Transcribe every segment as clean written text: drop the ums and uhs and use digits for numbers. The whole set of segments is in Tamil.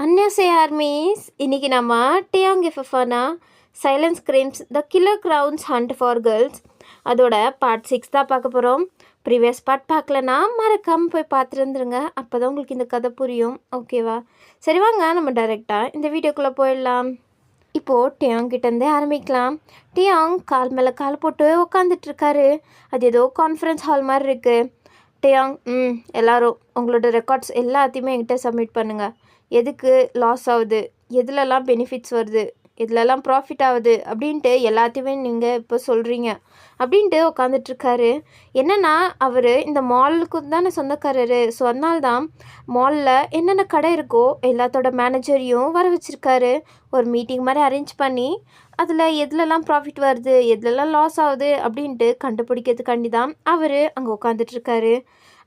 안녕하세요 ஆர்மீஸ். இன்னைக்கு நம்ம டியாங் எஃப்எஃபானா silence crimes the killer crowns hunt for girls அதோட பார்ட் 6 தான் பார்க்க போகிறோம். ப்ரீவியஸ் பார்ட் பார்க்கலன்னா மறக்காமல் போய் பார்த்துருந்துருங்க. அப்போ தான் உங்களுக்கு இந்த கதை புரியும். ஓகேவா? சரி வாங்க நம்ம டைரெக்டாக இந்த வீடியோக்குள்ளே போயிடலாம். இப்போது டியாங் கிட்டேருந்தே ஆரம்பிக்கலாம். டியாங் கால் மேலே கால் போட்டு உட்காந்துட்ருக்காரு. அது ஏதோ கான்ஃபரன்ஸ் ஹால் மாதிரி இருக்குது. டியாங் எல்லோரும் உங்களோட ரெக்கார்ட்ஸ் எல்லாத்தையுமே என்கிட்ட சப்மிட் பண்ணுங்கள். எதுக்கு லாஸ் ஆகுது, எதுலலாம் பெனிஃபிட்ஸ் வருது, எதுலலாம் ப்ராஃபிட் ஆகுது அப்படின்ட்டு எல்லாத்தையுமே நீங்கள் இப்போ சொல்கிறீங்க அப்படின்ட்டு உட்காந்துட்ருக்காரு. என்னென்னா அவர் இந்த மாலுக்கு தானே சொந்தக்காரரு. ஸோ அதனால்தான் மாலில் என்னென்ன கடை இருக்கோ எல்லாத்தோட மேனேஜரையும் வர வச்சுருக்காரு. ஒரு மீட்டிங் மாதிரி அரேஞ்ச் பண்ணி அதில் எதுலலாம் ப்ராஃபிட் வருது, எதுலலாம் லாஸ் ஆகுது அப்படின்ட்டு கண்டுபிடிக்கிறதுக்காண்டி தான் அவர் அங்கே உட்காந்துட்ருக்காரு.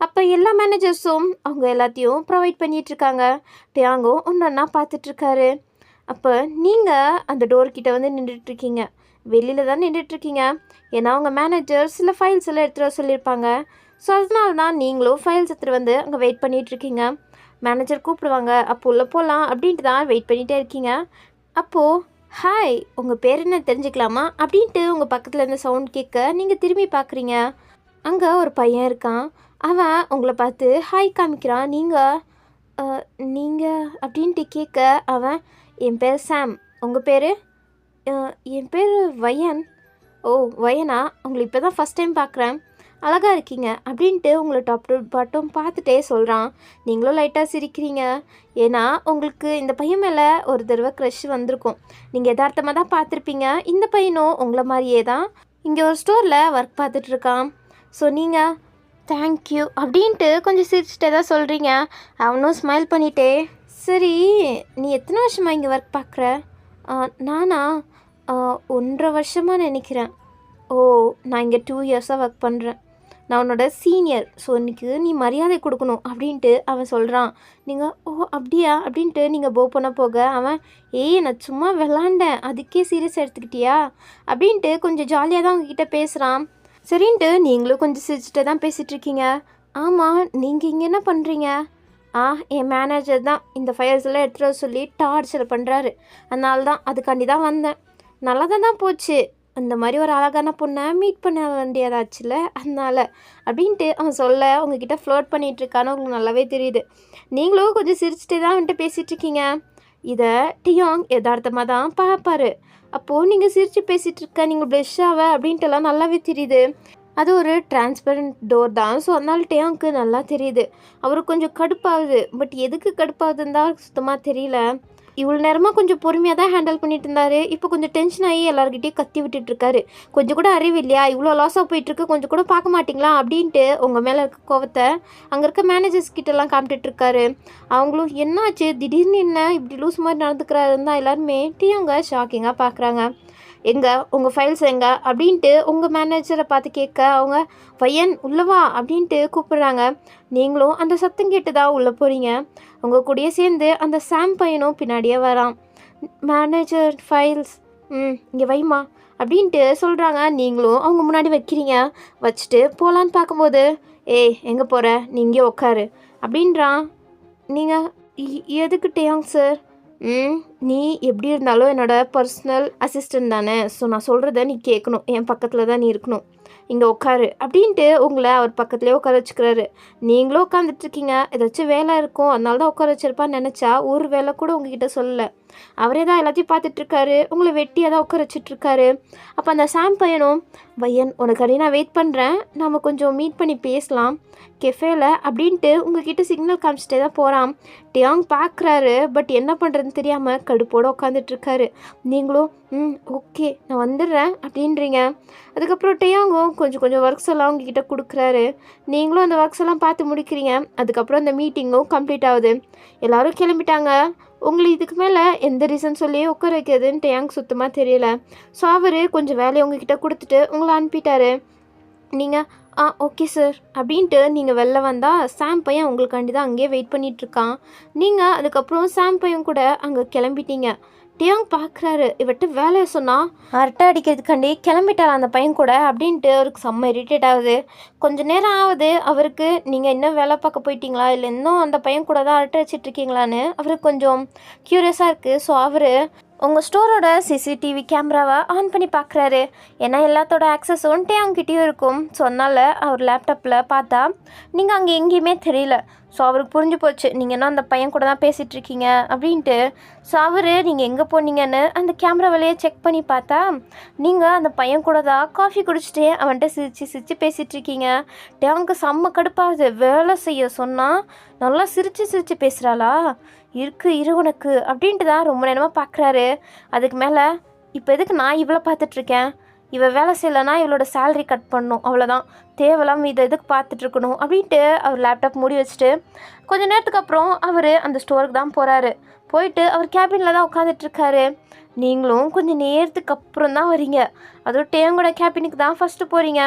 அப்போ எல்லா மேனேஜர்ஸும் அவங்க எல்லாத்தையும் ப்ரொவைட் பண்ணிகிட்ருக்காங்க. டியாங்கோ ஒன்றா பார்த்துட்ருக்காரு. அப்போ நீங்கள் அந்த டோர்கிட்ட வந்து நின்றுட்டுருக்கீங்க, வெளியில் தான் நின்றுட்டுருக்கீங்க. ஏன்னா அவங்க மேனேஜர் சில ஃபைல்ஸ் எல்லாம் எடுத்துகிட்டு வர சொல்லியிருப்பாங்க. ஸோ அதனால தான் நீங்களும் ஃபைல்ஸ் எடுத்துகிட்டு வந்து அங்கே வெயிட் பண்ணிகிட்ருக்கீங்க. மேனேஜர் கூப்பிடுவாங்க, அப்போ உள்ளே போகலாம் அப்படின்ட்டு தான் வெயிட் பண்ணிகிட்டே இருக்கீங்க. அப்போது ஹாய், உங்கள் பேர் என்ன தெரிஞ்சுக்கலாமா அப்படின்ட்டு உங்கள் பக்கத்தில் இருந்து சவுண்ட் கேட்க நீங்கள் திரும்பி பார்க்குறீங்க. அங்கே ஒரு பையன் இருக்கான். அவன் உங்களை பார்த்து ஹாய் காமிக்கிறான். நீங்கள் அப்படின்ட்டு கேட்க அவன் என் பேர் சாம், உங்கள் பேர்? என் பேர் வயன். ஓ வயனா, உங்களை இப்போ தான் ஃபஸ்ட் டைம் பார்க்குறேன், அழகாக இருக்கீங்க அப்படின்ட்டு உங்களை டாப் டு பாட்டம் பார்த்துட்டே சொல்கிறான். நீங்களும் லைட்டாக சிரிக்கிறீங்க. ஏன்னா உங்களுக்கு இந்த பையன் மேலே ஒரு தடவை க்ரஷ் வந்திருக்கும். நீங்கள் யதார்த்தமாக தான் பார்த்துருப்பீங்க. இந்த பையனும் உங்களை மாதிரியே தான் இங்கே ஒரு ஸ்டோரில் ஒர்க் பார்த்துட்ருக்கான். ஸோ நீங்கள் தேங்க்யூ அப்படின்ட்டு கொஞ்சம் சிரிச்சுட்டே தான் சொல்கிறீங்க. அவனும் ஸ்மைல் பண்ணிட்டே, சரி நீ எத்தனை வருஷமாக இங்கே ஒர்க் பார்க்குற? நானா 1.5 வருஷமாக நினைக்கிறேன். ஓ, நான் இங்கே 2 இயர்ஸாக ஒர்க் பண்ணுறேன். நான் உன்னோட சீனியர். ஸோ இன்றைக்கி நீ மரியாதை கொடுக்கணும் அப்படின்ட்டு அவன் சொல்கிறான். நீங்கள் ஓ அப்படியா அப்படின்ட்டு நீங்கள் போ பண்ண போக அவன் நான் சும்மா விளாண்டேன், அதுக்கே சீரியஸ் எடுத்துக்கிட்டியா அப்படின்ட்டு கொஞ்சம் ஜாலியாக தான் உங்ககிட்ட பேசுகிறான். சரின்ட்டு நீங்களும் கொஞ்சம் சிரிச்சுட்டு தான் பேசிகிட்ருக்கீங்க. ஆமாம், நீங்கள் இங்கே என்ன பண்ணுறீங்க? என் மேனேஜர் தான் இந்த ஃபைல்ஸ் எல்லாம் எடுத்துகிட்டு வர சொல்லி டார்ச்சர் பண்ணுறாரு. அதனால தான் அதுக்காண்டி தான் வந்தேன். நல்லா தான் போச்சு, அந்த மாதிரி ஒரு அழகான பொண்ணை மீட் பண்ண வேண்டியதாச்சுல, அதனால் அப்படின்ட்டு அவன் சொல்ல உங்ககிட்ட ஃப்ளோட் பண்ணிகிட்ருக்கான்னு உங்களுக்கு நல்லாவே தெரியுது. நீங்களும் கொஞ்சம் சிரிச்சுட்டு தான் வந்துட்டு பேசிகிட்ருக்கீங்க. இதை டியாங் யதார்த்தமாக தான் பார்ப்பார். அப்போது நீங்கள் சிரித்து பேசிகிட்ருக்க, நீங்கள் ப்ளஷ் ஆவ அப்படின்ட்டுலாம் நல்லாவே தெரியுது. அது ஒரு டிரான்ஸ்பரண்ட் டோர் தான். ஸோ அதனால டியாங்க்கு நல்லா தெரியுது. அவருக்கு கொஞ்சம் கடுப்பாகுது. பட் எதுக்கு கடுப்பாகுதுன்னு தான் சுத்தமாக தெரியல. இவ்வளோ நேரமாக கொஞ்சம் பொறுமையாக தான் ஹேண்டில் பண்ணிட்டு இருந்தார். இப்போ கொஞ்சம் டென்ஷன் ஆகி எல்லாருக்கிட்டையும் கத்தி விட்டுட்ருக்காரு. கொஞ்சம் கூட அறிவு இல்லையா, இவ்வளோ லாஸாக போயிட்டுருக்கு, கொஞ்சம் கூட பார்க்க மாட்டிங்களா அப்படின்ட்டு உங்கள் மேலே இருக்க கோவத்தை அங்கே இருக்க மேனேஜர்ஸ் கிட்டலாம் காமிட்டுட்ருக்காரு. அவங்களும் என்னாச்சு திடீர்னு என்ன இப்படி லூஸ் மாதிரி நடந்துக்கிறாருன்னு தான் எல்லாருமே டியாங்க ஷாக்கிங்காக பார்க்குறாங்க. எங்கே உங்கள் ஃபைல்ஸ் எங்கே அப்படின்ட்டு உங்கள் மேனேஜரை பார்த்து கேட்க அவங்க பையன் உள்ளவா அப்படின்ட்டு கூப்பிட்றாங்க. நீங்களும் அந்த சத்தம் கேட்டு தான் உள்ளே போகிறீங்க. உங்கள் கூடயே சேர்ந்து அந்த சாம் பையனும் பின்னாடியே வரான். மேனேஜர் ஃபைல்ஸ் இங்கே வைமா அப்படின்ட்டு சொல்கிறாங்க. நீங்களும் அவங்க முன்னாடி வைக்கிறீங்க. வச்சுட்டு போகலான்னு பார்க்கும்போது எங்கே போகிற, நீ இங்கே உட்காரு அப்படின்றான். நீங்கள் எதுக்கு டியாங் சார்? நீ எப்படி இருந்தாலும் என்னோடய பர்சனல் அசிஸ்டன்ட் தானே. ஸோ நான் சொல்கிறத நீ கேட்கணும், என் பக்கத்தில் தான் நீ இருக்கணும், இங்கே உட்காரு அப்படின்ட்டு உங்களை அவர் பக்கத்துலேயே உட்கார வச்சுக்கிறாரு. நீங்களும் உட்காந்துட்ருக்கீங்க. ஏதாச்சும் வேலை இருக்கும், அதனால தான் உட்கார வச்சிருப்பான்னு நினச்சா ஒரு வேலை கூட உங்ககிட்ட சொல்லலை. அவரே தான் எல்லாத்தையும் பார்த்துட்ருக்காரு. உங்களை வெட்டியாக தான் உட்கார வச்சிட்ருக்காரு. அப்போ அந்த சாம் பையனும் பையன் உனக்கு நான் வெயிட் பண்ணுறேன், நம்ம கொஞ்சம் மீட் பண்ணி பேசலாம் கெஃபேல அப்படின்ட்டு உங்ககிட்ட சிக்னல் காமிச்சிட்டே தான் போகிறான். டியாங் பார்க்குறாரு. பட் என்ன பண்ணுறதுன்னு தெரியாமல் கடுப்போடு உட்காந்துட்ருக்காரு. நீங்களும் ஓகே நான் வந்துடுறேன் அப்படின்றீங்க. அதுக்கப்புறம் டியாங்கும் கொஞ்சம் ஒர்க்ஸ் எல்லாம் உங்ககிட்ட கொடுக்குறாரு. நீங்களும் அந்த ஒர்க்ஸ் எல்லாம் பார்த்து முடிக்கிறீங்க. அதுக்கப்புறம் அந்த மீட்டிங்கும் கம்ப்ளீட் ஆகுது. எல்லோரும் கிளம்பிட்டாங்க. உங்களுக்கு இதுக்கு மேலே எந்த ரீசன் சொல்லி உட்கார வைக்கிறதுன்னு டியாங் சுத்தமாக தெரியல. ஸோ அவர் கொஞ்சம் வேலையை உங்ககிட்ட கொடுத்துட்டு உங்களை அனுப்பிட்டாரு. நீங்கள் ஓகே சார் அப்படின்ட்டு நீங்கள் வெளில வந்தால் சாம் பையன் உங்களுக்காண்டி தான் அங்கேயே வெயிட் பண்ணிகிட்ருக்கான். நீங்கள் அதுக்கப்புறம் சாம் பையன் கூட அங்கே கிளம்பிட்டீங்க. டியாங் பார்க்குறாரு, இவர்கிட்ட வேலையை சொன்னால் அரட்டை அடிக்கிறதுக்காண்டி கிளம்பிட்டார் அந்த பையன் கூட அப்படின்ட்டு அவருக்கு செம்ம இரிட்டேட் ஆகுது. கொஞ்சம் நேரம் ஆகுது அவருக்கு, நீங்கள் இன்னும் வேலை பார்க்க போயிட்டீங்களா இல்லை இன்னும் அந்த பையன் கூட தான் அரட்டை அடிச்சிட்ருக்கீங்களான்னு அவருக்கு கொஞ்சம் க்யூரியஸாக இருக்குது. ஸோ அவர் உங்கள் ஸ்டோரோட சிசிடிவி கேமராவை ஆன் பண்ணி பார்க்குறாரு. ஏன்னா எல்லாத்தோட ஆக்சஸும் அவங்ககிட்டயும் இருக்கும். ஸோ அதனால் அவர் லேப்டாப்பில் பார்த்தா நீங்கள் அங்கே எங்கேயுமே தெரியல. ஸோ அவருக்கு புரிஞ்சு போச்சு நீங்கள் என்ன அந்த பையன் கூட தான் பேசிகிட்ருக்கீங்க அப்படின்ட்டு. ஸோ அவர் நீங்கள் எங்கே போனீங்கன்னு அந்த கேமரா வழியே செக் பண்ணி பார்த்தா நீங்கள் அந்த பையன் கூட தான் காஃபி குடிச்சிட்டு அவன்கிட்ட சிரித்து பேசிகிட்ருக்கீங்க. அவனுக்கு செம்ம கடுப்பாகுது. வேலை செய்ய சொன்னால் நல்லா சிரித்து பேசுகிறாளா, இரு உனக்கு அப்படின்ட்டு தான் ரொம்ப நேரமாக பார்க்குறாரு. அதுக்கு மேலே இப்போ எதுக்கு நான் இவ்வளோ பார்த்துட்ருக்கேன், இவள் வேலை செய்யலைன்னா இவளோட சேலரி கட் பண்ணணும், அவ்வளோதான், தேவையில்லாமல் இதை எதுக்கு பார்த்துட்ருக்கணும் அப்படின்ட்டு அவர் லேப்டாப் மூடி வச்சுட்டு கொஞ்சம் நேரத்துக்கு அப்புறம் அவர் அந்த ஸ்டோருக்கு தான் போகிறாரு. போயிட்டு அவர் கேபினில் தான் உட்காந்துட்ருக்காரு. நீங்களும் கொஞ்சம் நேரத்துக்கு அப்புறம் தான் வரீங்க. அதுவும் டேயோங்கோட கேபினுக்கு தான் ஃபஸ்ட்டு போகிறீங்க.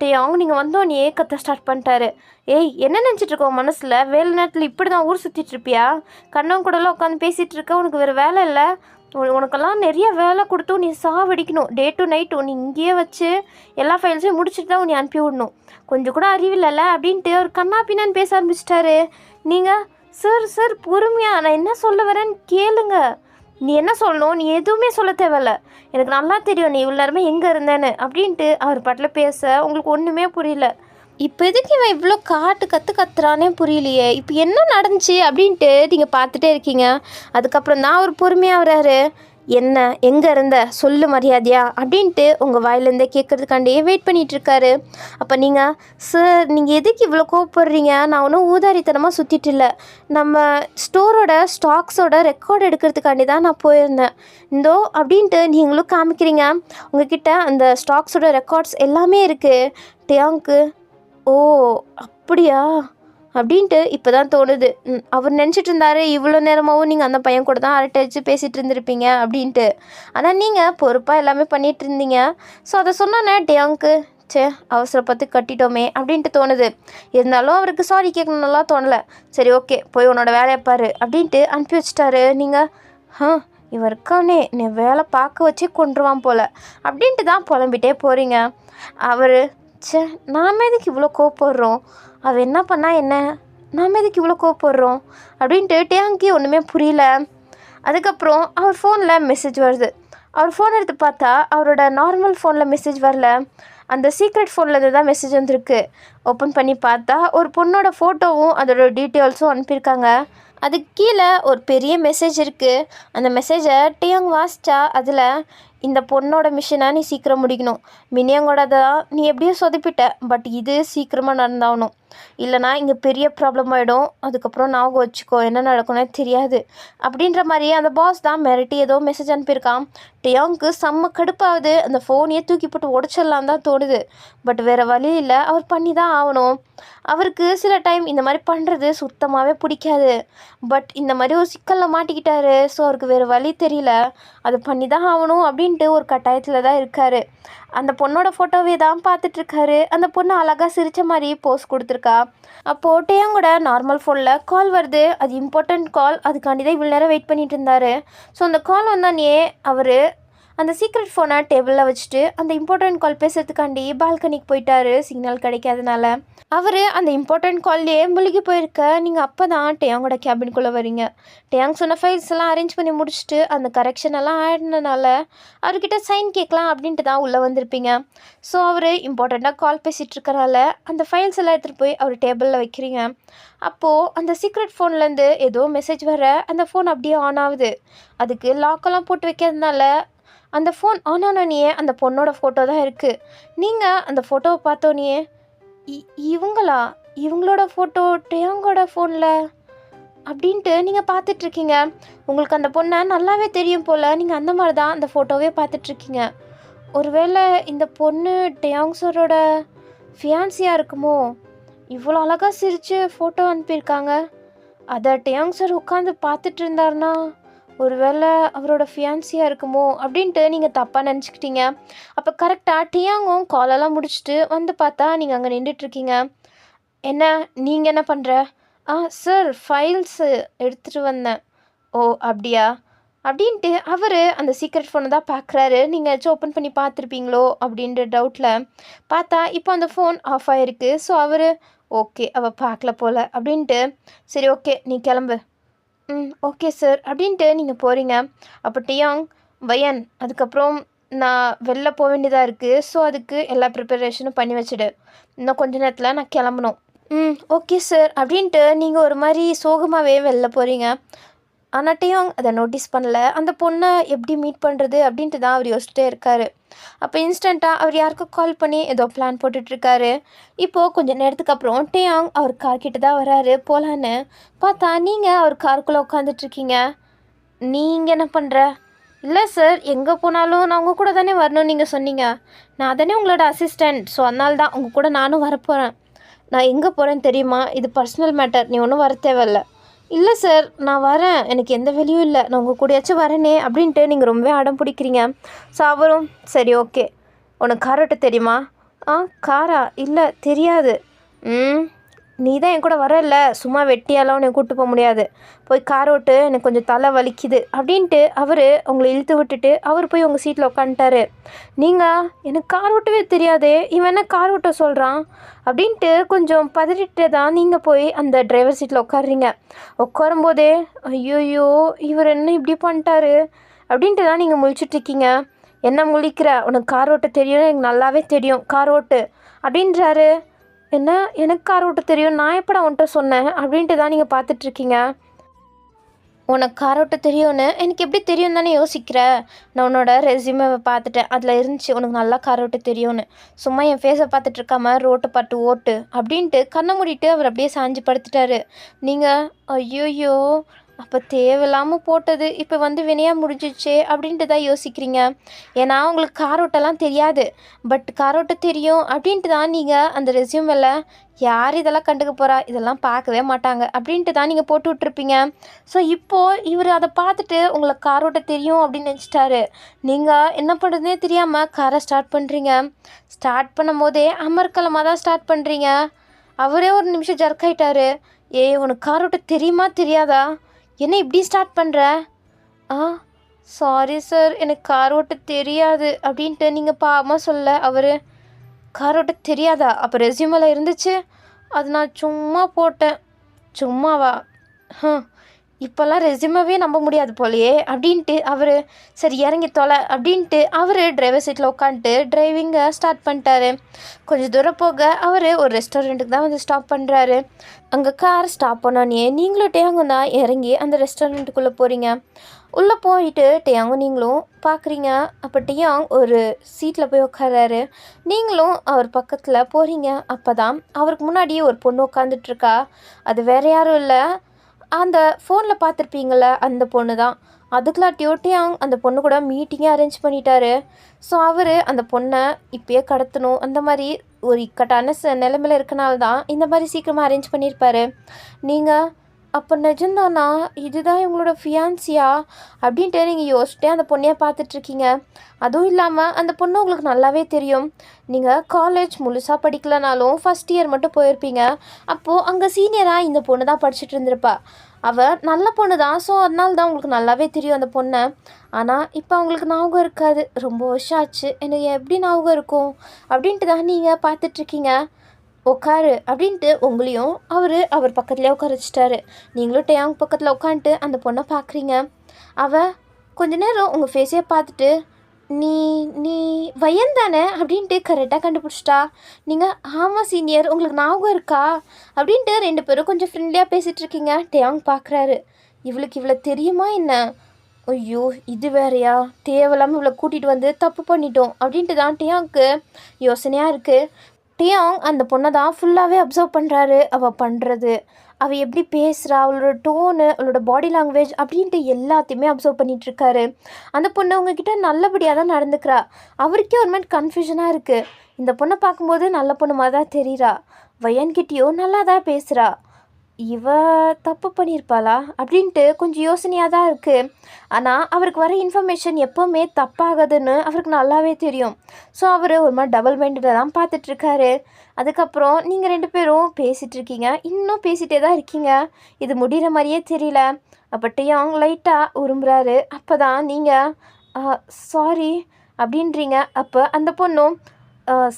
டேயோங் நீங்கள் வந்தோடனே கத்த ஸ்டார்ட் பண்ணிட்டாரு. ஏய் என்ன நினச்சிட்ருக்கோம் மனசில், வேலை நேரத்தில் இப்படி தான் ஊர் சுற்றிட்டுருப்பியா, கண்ணவன் கூடலாம் உட்காந்து பேசிகிட்டு இருக்க, உனக்கு வேறு வேலை இல்லை, உனக்கெல்லாம் நிறைய வேலை கொடுத்து நீ சாவடிக்கணும், டே டு நைட்டு நீ இங்கேயே வச்சு எல்லா ஃபைல்ஸையும் முடிச்சுட்டு தான் நீ அனுப்பி விடணும், கொஞ்சம் கூட அறிவில்லைல்ல அப்படின்ட்டு அவர் கண்ணா பின்னான்னு பேச ஆரம்பிச்சிட்டாரு. நீங்கள் சார் பொறுமையாக நான் என்ன சொல்ல வரேன்னு கேளுங்க, நீ என்ன சொல்லணும், நீ எதுவுமே சொல்ல தேவையில்ல, எனக்கு நல்லா தெரியும் நீ இவ்வளோ நேரமே எங்கே இருந்தேன்னு அப்படின்ட்டு அவர் பாட்டில் பேச உங்களுக்கு ஒன்றுமே புரியல. இப்போ எதுக்கு இவன் இவ்வளோ கத்துறானே புரியலையே, இப்போ என்ன நடந்துச்சு அப்படின்ட்டு நீங்கள் பார்த்துட்டே இருக்கீங்க. அதுக்கப்புறம் தான் அவர் பொறுமையாக வர்றாரு. என்ன எங்கே இருந்த சொல்லு மரியாதையா அப்படின்ட்டு உங்கள் வாயிலேருந்தே கேட்குறதுக்காண்டே வெயிட் பண்ணிகிட்ருக்காரு. அப்போ நீங்கள் சார் நீங்கள் எதுக்கு இவ்வளோ கோவப்படுறீங்க, நான் ஒன்றும் ஊதாரித்தனமாக சுற்றிட்டு இல்லை, நம்ம ஸ்டோரோட ஸ்டாக்ஸோட ரெக்கார்டு எடுக்கிறதுக்காண்டி தான் நான் போயிருந்தேன், இந்தோ அப்படின்ட்டு நீங்களும் காமிக்கிறீங்க. உங்ககிட்ட அந்த ஸ்டாக்ஸோட ரெக்கார்ட்ஸ் எல்லாமே இருக்குது. டியாங்க்கு ஓ அப்படியா அப்படின்ட்டு இப்போ தான் தோணுது. அவர் நினச்சிட்டு இருந்தார் இவ்வளோ நேரமாகவும் நீங்கள் அந்த பையன் கூட தான் அரட்டை அடித்து பேசிகிட்டு இருந்திருப்பீங்க அப்படின்ட்டு. ஆனால் நீங்கள் பொறுப்பாக எல்லாமே பண்ணிகிட்டு இருந்தீங்க. ஸோ அதை சொன்னோன்னே டியாங்க்கு அவசரப்பட்டு கட்டிட்டோமே அப்படின்ட்டு தோணுது. இருந்தாலும் அவருக்கு சாரி கேட்கணுன்னெலாம் தோணலை. சரி ஓகே போய் உன்னோட வேலையை பாரு அப்படின்ட்டு அனுப்பி வச்சிட்டாரு. நீங்கள் இவன் இருக்கானே நீ வேலை பார்க்க வச்சே கொண்டுருவான் போல் அப்படின்ட்டு தான் புலம்பிட்டே போகிறீங்க. அவர் நாம எதுக்கு இவ்வளோ கோவப்படுறோம், அவள் என்ன பண்ணா என்ன, நாம எதுக்கு இவ்வளோ கோவப்படுறோம் அப்படின்ட்டு டேங்கி ஒன்றுமே புரியல. அதுக்கப்புறம் அவர் ஃபோனில் மெசேஜ் வருது. அவர் ஃபோன் எடுத்து பார்த்தா அவரோட நார்மல் ஃபோனில் மெசேஜ் வரல, அந்த சீக்ரெட் ஃபோனில் தான் மெசேஜ் வந்துருக்கு. ஓப்பன் பண்ணி பார்த்தா ஒரு பொண்ணோட ஃபோட்டோவும் அதோட டீட்டெயில்ஸும் அனுப்பியிருக்காங்க. அதுக்கு கீழே ஒரு பெரிய மெசேஜ் இருக்குது. அந்த மெசேஜை டியாங் வாசிச்சா அதில் இந்த பொண்ணோட மிஷனை நீ சீக்கிரம் முடிக்கணும், மினியங்கோட தான் நீ எப்படியோ சொதப்பிட்ட, பட் இது சீக்கிரமாக நடந்தாகணும், இல்லைனா இங்கே பெரிய ப்ராப்ளம் ஆகிடும், அதுக்கப்புறம் ஞாபகம் வச்சுக்கோ என்ன நடக்கும்னே தெரியாது அப்படின்ற மாதிரி அந்த பாஸ் தான் மிரட்டி ஏதோ மெசேஜ் அனுப்பியிருக்கான். டியாங்க்கு செம்ம கடுப்பாகுது. அந்த ஃபோனையே தூக்கி போட்டு உடச்சிடலாம் தான் தோணுது. பட் வேறு வழி இல்லை, அவர் பண்ணி தான் ஆகணும். அவருக்கு சில டைம் இந்த மாதிரி பண்ணுறது சுத்தமாகவே பிடிக்காது. பட் இந்த மாதிரி ஒரு சிக்கலில் மாட்டிக்கிட்டாரு. ஸோ அவருக்கு வேறு வழி தெரியல, அது பண்ணி தான் ஆகணும் அப்படின்ட்டு ஒரு கட்டாயத்தில் தான் இருக்கார். அந்த பொண்ணோட ஃபோட்டோவே தான் பார்த்துட்ருக்காரு. அந்த பொண்ணு அழகாக சிரித்த மாதிரி போஸ் கொடுத்துருக்கா. அப்போது டேங்கோட நார்மல் ஃபோனில் கால் வருது. அது இம்பார்ட்டண்ட் கால், அதுக்காண்டி தான் இவ்வளோ நேரம் வெயிட் பண்ணிட்டு இருந்தார். ஸோ அந்த கால் வந்தானே அவர் அந்த சீக்ரெட் ஃபோனை டேபிளில் வச்சுட்டு அந்த இம்பார்ட்டண்ட் கால் பேசுறதுக்காண்டி பால்கனிக்கு போயிட்டாரு. சிக்னல் கிடைக்காதனால அவர் அந்த இம்பார்ட்டண்ட் கால்லையே முழுகி போயிருக்க. நீங்கள் அப்போ தான் டேயாங்கோட கேபின்குள்ளே வரீங்க. டேயாங் சொன்ன ஃபைல்ஸ் எல்லாம் அரேஞ்ச் பண்ணி முடிச்சுட்டு அந்த கரெக்ஷன் எல்லாம் ஆயிடுனனால அவர்கிட்ட சைன் கேட்கலாம் அப்படின்ட்டு தான் உள்ளே வந்திருப்பீங்க. ஸோ அவர் இம்பார்ட்டண்ட்டாக கால் பேசிகிட்ருக்கனால அந்த ஃபைல்ஸ் எல்லாம் எடுத்துகிட்டு போய் அவர் டேபிளில் வைக்கிறீங்க. அப்போது அந்த சீக்ரெட் ஃபோன்லேருந்து ஏதோ மெசேஜ் வர அந்த ஃபோன் அப்படியே ஆன் ஆகுது. அதுக்கு லாக்கெல்லாம் போட்டு வைக்கிறதுனால அந்த ஃபோன் ஆன் ஆனோடனே அந்த பொண்ணோட ஃபோட்டோ தான் இருக்குது. நீங்கள் அந்த ஃபோட்டோவை பார்த்தோன்னே இவங்களோட ஃபோட்டோ டேயாங்கோட ஃபோனில் அப்படின்ட்டு நீங்கள் பார்த்துட்ருக்கீங்க. உங்களுக்கு அந்த பொண்ணை நல்லாவே தெரியும் போல். நீங்கள் அந்த மாதிரி தான் அந்த ஃபோட்டோவே பார்த்துட்ருக்கீங்க. ஒருவேளை இந்த பொண்ணு டேயாங் சாரோட ஃபியான்சியாக இருக்குமோ, இவ்வளோ அழகாக சிரித்து ஃபோட்டோ அனுப்பியிருக்காங்க. அதை டேயாங் சார் உட்காந்து பார்த்துட்டு இருந்தாருன்னா ஒருவேளை அவரோட ஃபியான்சியாக இருக்குமோ அப்படின்ட்டு நீங்கள் தப்பாக நினச்சிக்கிட்டீங்க. அப்போ கரெக்டாக டியாங்கும் காலெல்லாம் முடிச்சுட்டு வந்து பார்த்தா நீங்கள் அங்கே நின்றுட்டுருக்கீங்க. என்ன நீங்கள் என்ன பண்ணுற? சார் ஃபைல்ஸு எடுத்துகிட்டு வந்தேன். ஓ அப்படியா அப்படின்ட்டு அவர் அந்த சீக்ரெட் ஃபோனை தான் பார்க்குறாரு. நீங்கள் ஏதாச்சும் ஓப்பன் பண்ணி பார்த்துருப்பீங்களோ அப்படின்ற டவுட்டில் பார்த்தா இப்போ அந்த ஃபோன் ஆஃப் ஆகிருக்கு. ஸோ அவர் ஓகே அவள் பார்க்கல போல் அப்படின்ட்டு சரி ஓகே நீ கிளம்பு. ஓகே சார் அப்படின்ட்டு நீங்கள் போகிறீங்க. அப்போ டியாங் வயன் அதுக்கப்புறம் நான் வெளில போக வேண்டியதாக இருக்குது. ஸோ அதுக்கு எல்லா ப்ரிப்பரேஷனும் பண்ணி வச்சுடு. இன்னும் கொஞ்ச நேரத்தில் நான் கிளம்பணும். ஓகே சார் அப்படின்ட்டு நீங்கள் ஒரு மாதிரி சோகமாகவே வெளில போகிறீங்க. ஆனால் டியாங் அதை நோட்டீஸ் பண்ணல. அந்த பொண்ணை எப்படி மீட் பண்ணுறது அப்படின்ட்டு தான் அவர் யோசிச்சுட்டே இருக்கார். அப்போ இன்ஸ்டண்ட்டாக அவர் யாருக்கும் கால் பண்ணி ஏதோ பிளான் போட்டுட்ருக்காரு. இப்போது கொஞ்சம் நேரத்துக்கு அப்புறம் டியாங் அவர் கார்கிட்ட தான் வராரு. போகலான்னு பார்த்தா நீங்கள் அவர் காருக்குள்ளே உட்காந்துட்ருக்கீங்க. நீங்கள் என்ன பண்ணுற? இல்லை சார் எங்கே போனாலும் நான் உங்கள் கூட தானே வரணும்னு நீங்கள் சொன்னீங்க. நான் தானே உங்களோட அசிஸ்டண்ட். ஸோ அதனால தான் உங்கள் கூட நானும் வரப்போகிறேன். நான் எங்கே போகிறேன்னு தெரியுமா? இது பர்சனல் மேட்டர், நீ ஒன்றும் வர தேவையில்ல. இல்லை சார் நான் வரேன், எனக்கு எந்த வேலையும் இல்லை, நான் உங்கள் கூடயாச்சும் வரேனே அப்படின்ட்டு நீங்கள் ரொம்பவே அடம் பிடிக்கிறீங்க. ஸோ அவரும் சரி ஓகே உனக்கு கார் ஓட்ட தெரியுமா? காரா? இல்லை தெரியாது. நீ தான் என் கூட வரல, சும்மா வெட்டியாலாம் உன்னை கூப்பிட்டு போக முடியாது, போய் கார் ஓட்டு, எனக்கு கொஞ்சம் தலை வலிக்குது அப்படின்ட்டு அவர் உங்களை இழுத்து விட்டுட்டு அவர் போய் உங்கள் சீட்டில் உட்காந்துட்டாரு. நீங்கள் எனக்கு கார் ஓட்டவே தெரியாதே, இவன் என்ன கார் ஓட்ட சொல்கிறான் அப்படின்ட்டு கொஞ்சம் பதறிட்டு தான் நீங்கள் போய் அந்த டிரைவர் சீட்டில் உட்காடுறீங்க. உட்காரும்போதே ஐயோயோ இவர் என்ன இப்படி பண்ணிட்டாரு அப்படின்ட்டு தான் நீங்கள் முழிச்சிட்ருக்கீங்க. என்ன முழிக்கிற? உனக்கு கார் ஓட்ட தெரியும், எனக்கு நல்லாவே தெரியும், கார் ஓட்டு அப்படின்றாரு. என்ன எனக்கு கார் ஓட்ட தெரியும், நான் எப்படா உன்ட்ட சொன்னேன் அப்படின்ட்டு தான் நீங்கள் பார்த்துட்ருக்கீங்க. உனக்கு கார் ஓட்ட தெரியும்னு எனக்கு எப்படி தெரியும் தானே யோசிக்கிற? நான் உன்னோட ரெஸ்யூமேவை பார்த்துட்டேன், அதில் இருந்துச்சு உனக்கு நல்லா கார் ஓட்ட தெரியும்னு. சும்மா என் ஃபேஸை பார்த்துட்டு இருக்காம ரோட்டை பார்த்து ஓட்டு அப்படின்ட்டு கண்ணை மூடிட்டு அவர் அப்படியே சாஞ்சு படுத்துட்டாரு. நீங்கள் ஐயோயோ அப்போ தேவையில்லாமல் போட்டது இப்போ வந்து வினையாக முடிஞ்சிச்சே அப்படின்ட்டு தான் யோசிக்கிறீங்க. ஏன்னா உங்களுக்கு கார் ஓட்டெல்லாம் தெரியாது, பட் கார் ஓட்ட தெரியும் அப்படின்ட்டு தான் நீங்கள் அந்த ரெஸ்யூமில் யார் இதெல்லாம் கண்டுக்க போகிறா, இதெல்லாம் பார்க்கவே மாட்டாங்க அப்படின்ட்டு தான் நீங்கள் போட்டு விட்ருப்பீங்க. ஸோ இப்போது இவர் அதை பார்த்துட்டு உங்களுக்கு கார் ஓட்ட தெரியும் அப்படின்னு நினச்சிட்டாரு. நீங்கள் என்ன பண்ணுறதுனே தெரியாமல் காரை ஸ்டார்ட் பண்ணுறீங்க. ஸ்டார்ட் பண்ணும் போதே அமர்க்கலமாக தான் ஸ்டார்ட் பண்ணுறீங்க. அவரே ஒரு நிமிஷம் ஜர்க் ஆகிட்டாரு. உனக்கு கார் ஓட்ட தெரியுமா தெரியாதா? என்ன இப்படி ஸ்டார்ட் பண்ணுற? சாரி சார் எனக்கு கார் ஓட்ட தெரியாது அப்படின்ட்டு நீங்கள் பாவமாக சொல்ல. அவர் கார் ஓட்ட தெரியாதா? அப்போ ரெஸ்யூமில் இருந்துச்சு, அது நான் சும்மா போட்டேன். சும்மாவா? இப்போல்லாம் ரெஸ்யூமாவே நம்ப முடியாது போலையே அப்படின்ட்டு அவர் சரி இறங்கி தொலை அப்படின்ட்டு அவர் டிரைவர் சீட்டில் உட்காந்துட்டு டிரைவிங்கை ஸ்டார்ட் பண்ணிட்டாரு. கொஞ்சம் தூரம் போக அவர் ஒரு ரெஸ்டாரண்ட்டுக்கு தான் வந்து ஸ்டாப் பண்ணுறாரு. அங்கே கார் ஸ்டாப் பண்ணோன்னே நீங்களும் டேயாங்கும் தான் இறங்கி அந்த ரெஸ்டாரண்ட்டுக்குள்ளே போகிறீங்க. உள்ளே போயிட்டு டேயாங்கும் நீங்களும் பார்க்குறீங்க. அப்போ டேயாங் ஒரு சீட்டில் போய் உட்காராரு. நீங்களும் அவர் பக்கத்தில் போகிறீங்க. அப்போ தான் அவருக்கு முன்னாடி ஒரு பொண்ணு உட்காந்துட்ருக்கா. அது வேறு யாரும் இல்லை, அந்த ஃபோனில் பார்த்துருப்பீங்கள அந்த பொண்ணு தான். அதுக்குள்ளாட்டியும் டேயாங் அந்த பொண்ணு கூட மீட்டிங்கே அரேஞ்ச் பண்ணிட்டாரு. ஸோ அவர் அந்த பொண்ணை இப்போயே கடத்தணும் அந்த மாதிரி ஒரு இக்கட்டான நிலைமையில் இருக்கனால தான் இந்த மாதிரி சீக்கிரமாக அரேஞ்ச் பண்ணியிருப்பாரு. நீங்கள் அப்போ நிஜம்தானா இதுதான் இவங்களோட ஃபியான்சியா அப்படின்ட்டு நீங்கள் யோசிச்சுட்டே அந்த பொண்ணையை பார்த்துட்ருக்கீங்க. அதுவும் இல்லாமல் அந்த பொண்ணு உங்களுக்கு நல்லாவே தெரியும். நீங்கள் காலேஜ் முழுசாக படிக்கலனாலும் ஃபஸ்ட் இயர் மட்டும் போயிருப்பீங்க. அப்போது அங்கே சீனியராக இந்த பொண்ணு தான் படிச்சுட்டு இருந்திருப்பா. அவள் நல்ல பொண்ணு தான். ஸோ அதனால தான் உங்களுக்கு நல்லாவே தெரியும் அந்த பொண்ணை. ஆனால் இப்போ அவங்களுக்கு ஞாபகம் இருக்காது, ரொம்ப வருஷம் ஆச்சு, எனக்கு எப்படி ஞாபகம் இருக்கும் அப்படின்ட்டு தான் நீங்கள் பார்த்துட்ருக்கீங்க. உட்காரு அப்படின்ட்டு உங்களையும் அவர் பக்கத்துலேயே உட்கார வச்சிட்டாரு. நீங்களும் டேயாங் பக்கத்தில் உட்காந்துட்டு அந்த பொண்ணை பார்க்குறீங்க. அவள் கொஞ்ச நேரம் உங்கள் ஃபேஸையே பார்த்துட்டு நீ நீ வயன் தானே அப்படின்ட்டு கரெக்டாக கண்டுபிடிச்சிட்டா. நீங்கள் ஆமாம் சீனியர் உங்களுக்கு ஞாபகம் இருக்கா அப்படின்ட்டு ரெண்டு பேரும் கொஞ்சம் ஃப்ரெண்ட்லியாக பேசிகிட்டு இருக்கீங்க. டேயாங் பார்க்குறாரு, இவளுக்கு இவ்வளோ தெரியுமா என்ன? ஐயோ இது வேறையா, தேவையில்லாமல் இவளை கூட்டிகிட்டு வந்து தப்பு பண்ணிட்டோம் அப்படின்ட்டு தான் டேயாங்க்கு யோசனையாக இருக்குது. டேயாங் அந்த பொண்ணை தான் ஃபுல்லாகவே அப்சர்வ் பண்ணுறாரு. அவள் பண்ணுறது, அவள் எப்படி பேசுகிறா, அவளோட டோனு, அவளோட பாடி லாங்குவேஜ் அப்படின்ட்டு எல்லாத்தையுமே அப்சர்வ் பண்ணிகிட்ருக்காரு. அந்த பொண்ணு உங்ககிட்ட நல்லபடியாக தான் நடந்துக்கிறா. அவருக்கே ஒரு மாதிரி கன்ஃபியூஷனாக இருக்குது. இந்த பொண்ணை பார்க்கும்போது நல்ல பொண்ணு மாதிரி தான் தெரியுறா, வயன்கிட்டேயோ நல்லா தான் பேசுகிறா. இவ தப்பு பண்ணியிருப்பாளா அப்படின்ட்டு கொஞ்சம் யோசனையாக தான் இருக்குது. ஆனால் அவருக்கு வர இன்ஃபர்மேஷன் எப்போவுமே தப்பாகுதுன்னு அவருக்கு நல்லாவே தெரியும். ஸோ அவர் ஒரு மாதிரி டபுள் மைண்டடாக தான் பார்த்துட்ருக்காரு. அதுக்கப்புறம் நீங்கள் 2 பேரும் பேசிகிட்ருக்கீங்க, இன்னும் பேசிகிட்டே தான் இருக்கீங்க. இது முடிகிற மாதிரியே தெரியல. அப்போ டியாங் லைட்டாக உரும்புறாரு. அப்போ தான் நீங்கள் சாரி அப்படின்றீங்க. அப்போ அந்த பொண்ணும்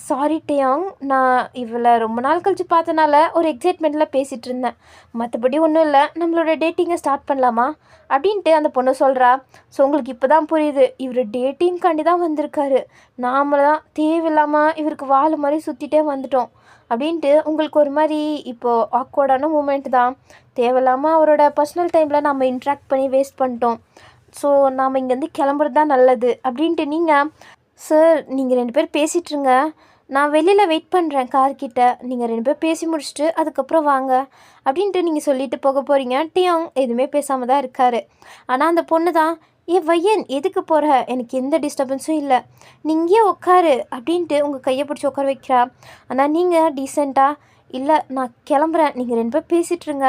சாரி டேயாங், நான் இவளை ரொம்ப நாள் கழித்து பார்த்தனால ஒரு எக்ஸைட்மெண்ட்டில் பேசிகிட்டு இருந்தேன், மற்றபடி ஒன்றும் இல்லை, நம்மளோட டேட்டிங்கை ஸ்டார்ட் பண்ணலாமா அப்படின்ட்டு அந்த பொண்ணு சொல்கிறா. ஸோ உங்களுக்கு இப்போ தான் புரியுது, இவர் டேட்டிங்காண்டி தான் வந்திருக்காரு, நாம தான் தேவையில்லாமல் இவருக்கு வால் மாதிரி சுற்றிட்டே வந்துட்டோம் அப்படின்ட்டு உங்களுக்கு ஒரு மாதிரி இப்போது ஆக்வர்டான மூமெண்ட் தான். தேவையில்லாமல் அவரோட பர்சனல் டைமில் நம்ம இன்ட்ராக்ட் பண்ணி வேஸ்ட் பண்ணிட்டோம். ஸோ நாம் இங்கேருந்து கிளம்புறது தான் நல்லது அப்படின்ட்டு நீங்கள் சார் நீங்கள் 2 பேர் பேசிகிட்ருங்க, நான் வெளியில் வெயிட் பண்ணுறேன் கார்கிட்ட, நீங்கள் 2 பேர் பேசி முடிச்சுட்டு அதுக்கப்புறம் வாங்க அப்படின்ட்டு நீங்கள் சொல்லிட்டு போக போகிறீங்க. டியாங் எதுவுமே பேசாமல் தான் இருக்கார். ஆனால் அந்த பொண்ணு தான், வையன் எதுக்கு போகிற, எனக்கு எந்த டிஸ்டர்பன்ஸும் இல்லை, நீ இங்கேயே உட்காரு அப்படின்ட்டு உங்கள் கையை பிடிச்சி உட்கார வைக்கிறா. ஆனால் நீங்கள் டீசெண்டாக இல்லை நான் கிளம்புறேன், நீங்கள் 2 பேர் பேசிகிட்ருங்க